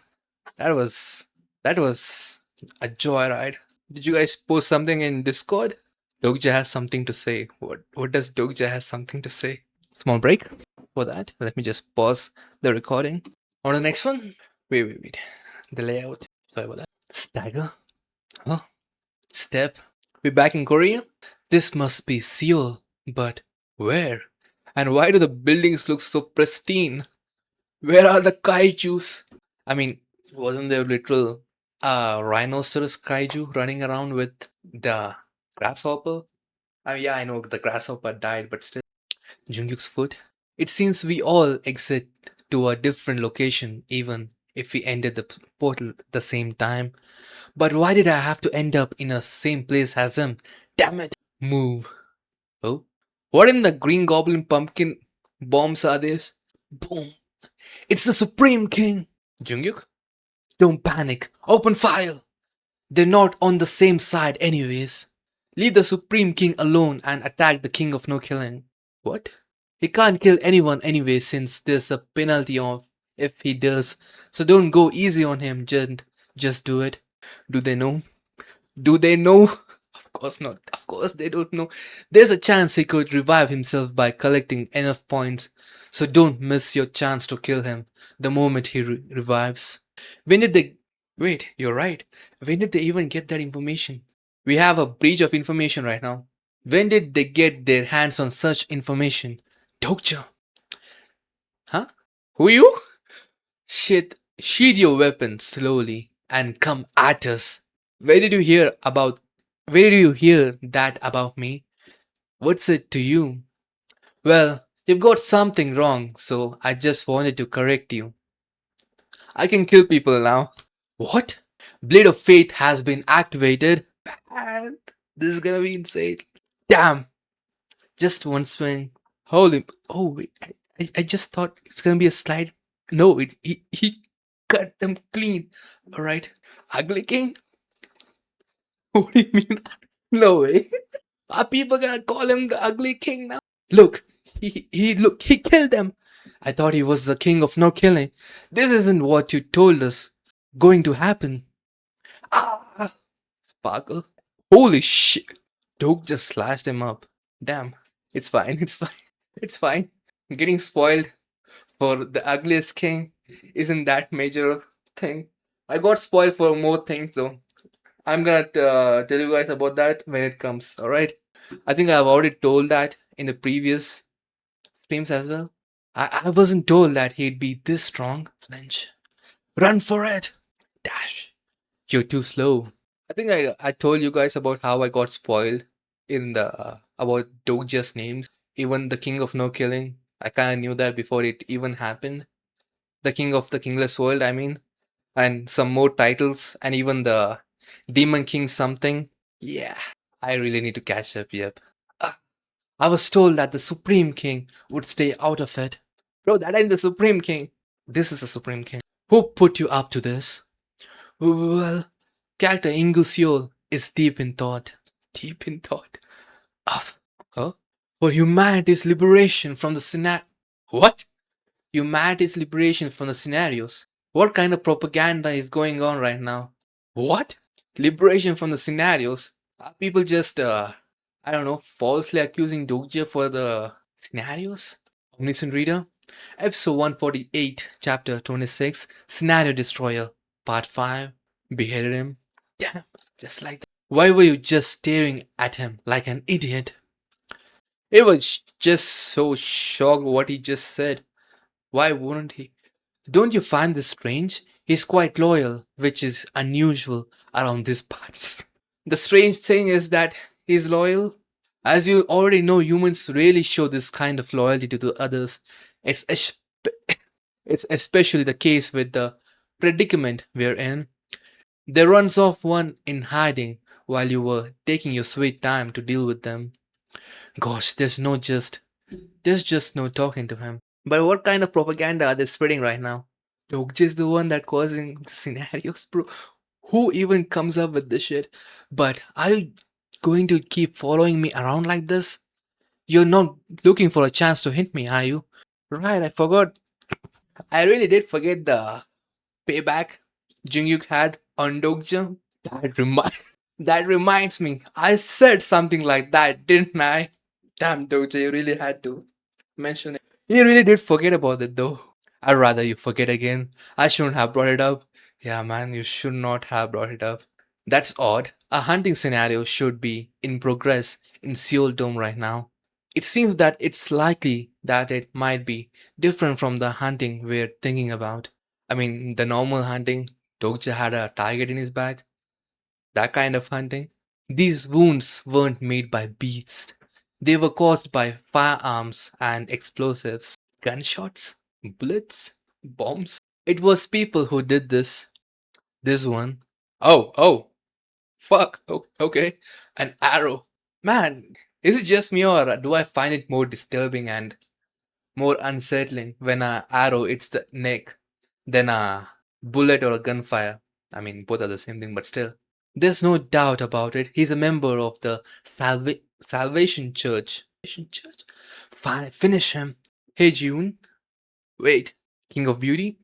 that was. That was a joyride. Did you guys post something in Discord? Dokja has something to say. What does Dokja has something to say? Small break for that. Let me just pause the recording. On the next one. Wait. The layout. Sorry about that. Stagger. Huh? Step. We're back in Korea. This must be Seoul. But where? And why do the buildings look so pristine? Where are the kaijus? I mean, wasn't there literal rhinoceros kaiju running around with the grasshopper? I mean, yeah, I know the grasshopper died, but still. Jungkook's foot. It seems we all exit to a different location, even if we entered the portal at the same time. But why did I have to end up in the same place as him? Damn it! Move. Oh? What in the Green Goblin pumpkin bombs are these? Boom! It's the Supreme King! Jungkook? Don't panic. Open fire! They're not on the same side anyways. Leave the Supreme King alone and attack the King of No Killing. What? He can't kill anyone anyway since there's a penalty of if he does. So don't go easy on him, just do it. Do they know? Do they know? Of course not. Of course they don't know. There's a chance he could revive himself by collecting enough points. So don't miss your chance to kill him the moment he revives. When did they... Wait, you're right. When did they even get that information? We have a breach of information right now. When did they get their hands on such information? Dokja. Huh? Who you? Shit. Sheath your weapon slowly and come at us. Where did you hear about... Where did you hear that about me? What's it to you? Well, you've got something wrong, so I just wanted to correct you. I can kill people now. What? Blade of Fate has been activated. Man, this is gonna be insane. Damn. Just one swing. Holy... Oh, wait. I just thought it's gonna be a slide. No, he cut them clean. Alright. Ugly King? What do you mean? No way. Are people gonna call him the Ugly King now? Look, he killed them. I thought he was the king of no killing. This isn't what you told us going to happen. Ah, Sparkle. Holy shit. Doke just slashed him up. Damn. It's fine. It's fine. It's fine. Getting spoiled for the ugliest king isn't that major thing. I got spoiled for more things though. I'm gonna tell you guys about that when it comes. Alright. I think I've already told that in the previous streams as well. I wasn't told that he'd be this strong. Flinch. Run for it! Dash. You're too slow. I think I told you guys about how I got spoiled in the about Dokja's names. Even the King of No Killing. I kinda knew that before it even happened. The King of the Kingless World, I mean. And some more titles and even the Demon King something. Yeah. I really need to catch up, yep. I was told that the Supreme King would stay out of it. Bro, that ain't the Supreme King. This is the Supreme King. Who put you up to this? Well, character Ingu Seol is deep in thought. Deep in thought. Huh? For humanity's liberation from the scenario. What? Humanity's liberation from the scenarios. What kind of propaganda is going on right now? What? Liberation from the scenarios? Are people just, I don't know, falsely accusing Dokja for the scenarios? Omniscient Reader? Episode 148, Chapter 26, Scenario Destroyer, Part 5. Beheaded him. Damn, just like that. Why were you just staring at him like an idiot? It was just so shocked what he just said. Why wouldn't he? Don't you find this strange? He's quite loyal, which is unusual around these parts. The strange thing is that he's loyal. As you already know, humans rarely show this kind of loyalty to the others. It's, it's especially the case with the predicament we're in. There runs off one in hiding while you were taking your sweet time to deal with them. Gosh, there's just no talking to him. But what kind of propaganda are they spreading right now? Dokja's the one that causing the scenarios, bro. Who even comes up with this shit? But are you going to keep following me around like this? You're not looking for a chance to hit me, are you? Right, I forgot. I really did forget the payback Jingyuk had on Dokja. That reminds me. I said something like that, didn't I? Damn, Dokja, you really had to mention it. You really did forget about it though. I'd rather you forget again. I shouldn't have brought it up. Yeah, man, you should not have brought it up. That's odd. A hunting scenario should be in progress in Seoul Dome right now. It seems that it's likely that it might be different from the hunting we're thinking about. I mean, the normal hunting, Dokja had a target in his back, that kind of hunting. These wounds weren't made by beasts. They were caused by firearms and explosives, gunshots, bullets, bombs. It was people who did this. This one. Oh, fuck. Okay. An arrow. Man, is it just me or do I find it more disturbing and more unsettling when a arrow hits the neck than a bullet or a gunfire? I mean, both are the same thing, but still. There's no doubt about it. He's a member of the Salvation Church. Salvation Church? Fine, finish him. Hey, June. Wait. King of Beauty?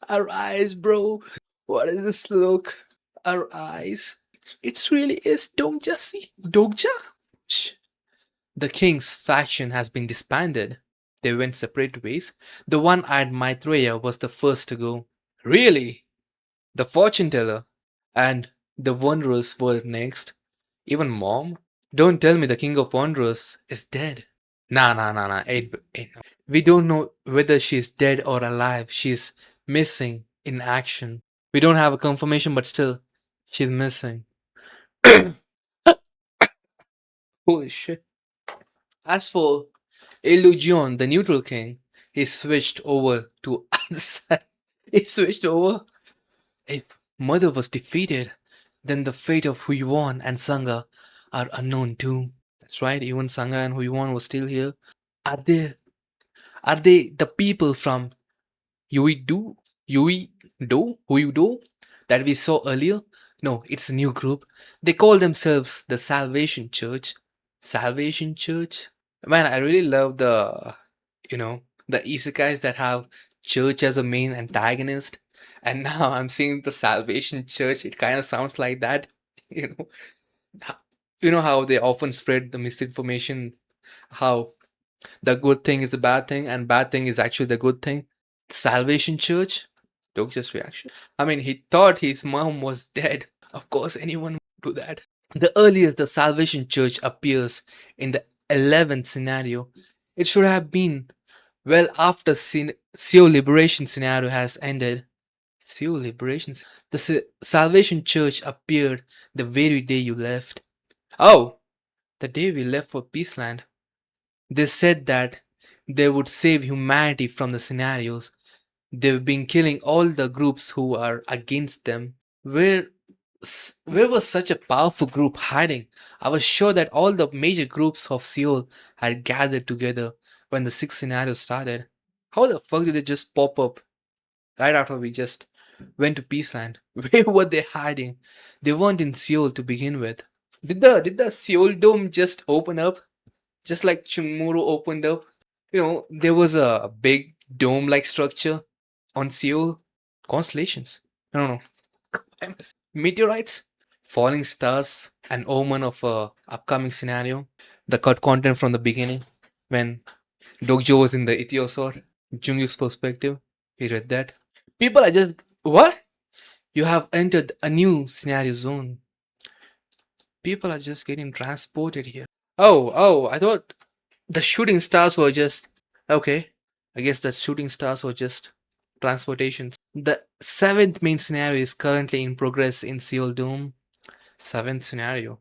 Our eyes, bro. What is this look? Our eyes. It really is Dongja. Dongja? Shh. The king's faction has been disbanded. They went separate ways. The one-eyed Maitreya was the first to go. Really? The fortune teller and the wanderers were next. Even mom? Don't tell me the king of wanderers is dead. Nah. No. We don't know whether she's dead or alive. She's missing in action. We don't have a confirmation, but still, she's missing. Holy shit. As for Illusion, the neutral king, he switched over to other side. He switched over. If Mother was defeated, then the fate of Huiyuan and Sangha are unknown too. That's right, even Sangha and Huiyuan was still here. Are they are they the people from Yuidu? Huido that we saw earlier? No, it's a new group. They call themselves the Salvation Church. Salvation Church? Man, I really love the isekais that have church as a main antagonist. And now I'm seeing the Salvation Church. It kind of sounds like that. You know, Ho- you know how they often spread the misinformation, how the good thing is the bad thing and bad thing is actually the good thing. Salvation Church? Dokja's reaction. I mean, he thought his mom was dead. Of course, anyone would do that. The earliest the Salvation Church appears in the 11th scenario, it should have been well after Seoul Liberation scenario has ended. Seoul Liberation? The Salvation Church appeared the very day you left. Oh, the day we left for Peaceland. They said that they would save humanity from the scenarios. They've been killing all the groups who are against them. Where where was such a powerful group hiding? I was sure that all the major groups of Seoul had gathered together when the sixth scenario started. How the fuck did they just pop up right after we just went to Peaceland? Where were they hiding? They weren't in Seoul to begin with. Did the Seoul Dome just open up? Just like Chungmuru opened up? There was a big dome-like structure on Seoul. Constellations. I don't know. Meteorites? Falling stars? An omen of a upcoming scenario? The cut content from the beginning when Dokjo was in the Ichthyosaur. Jungkook's perspective. He read that. People are just what? You have entered a new scenario zone. People are just getting transported here. Oh, I thought the shooting stars were just okay. I guess the shooting stars were just transportations. The seventh main scenario is currently in progress in Seoul Dome. Seventh scenario.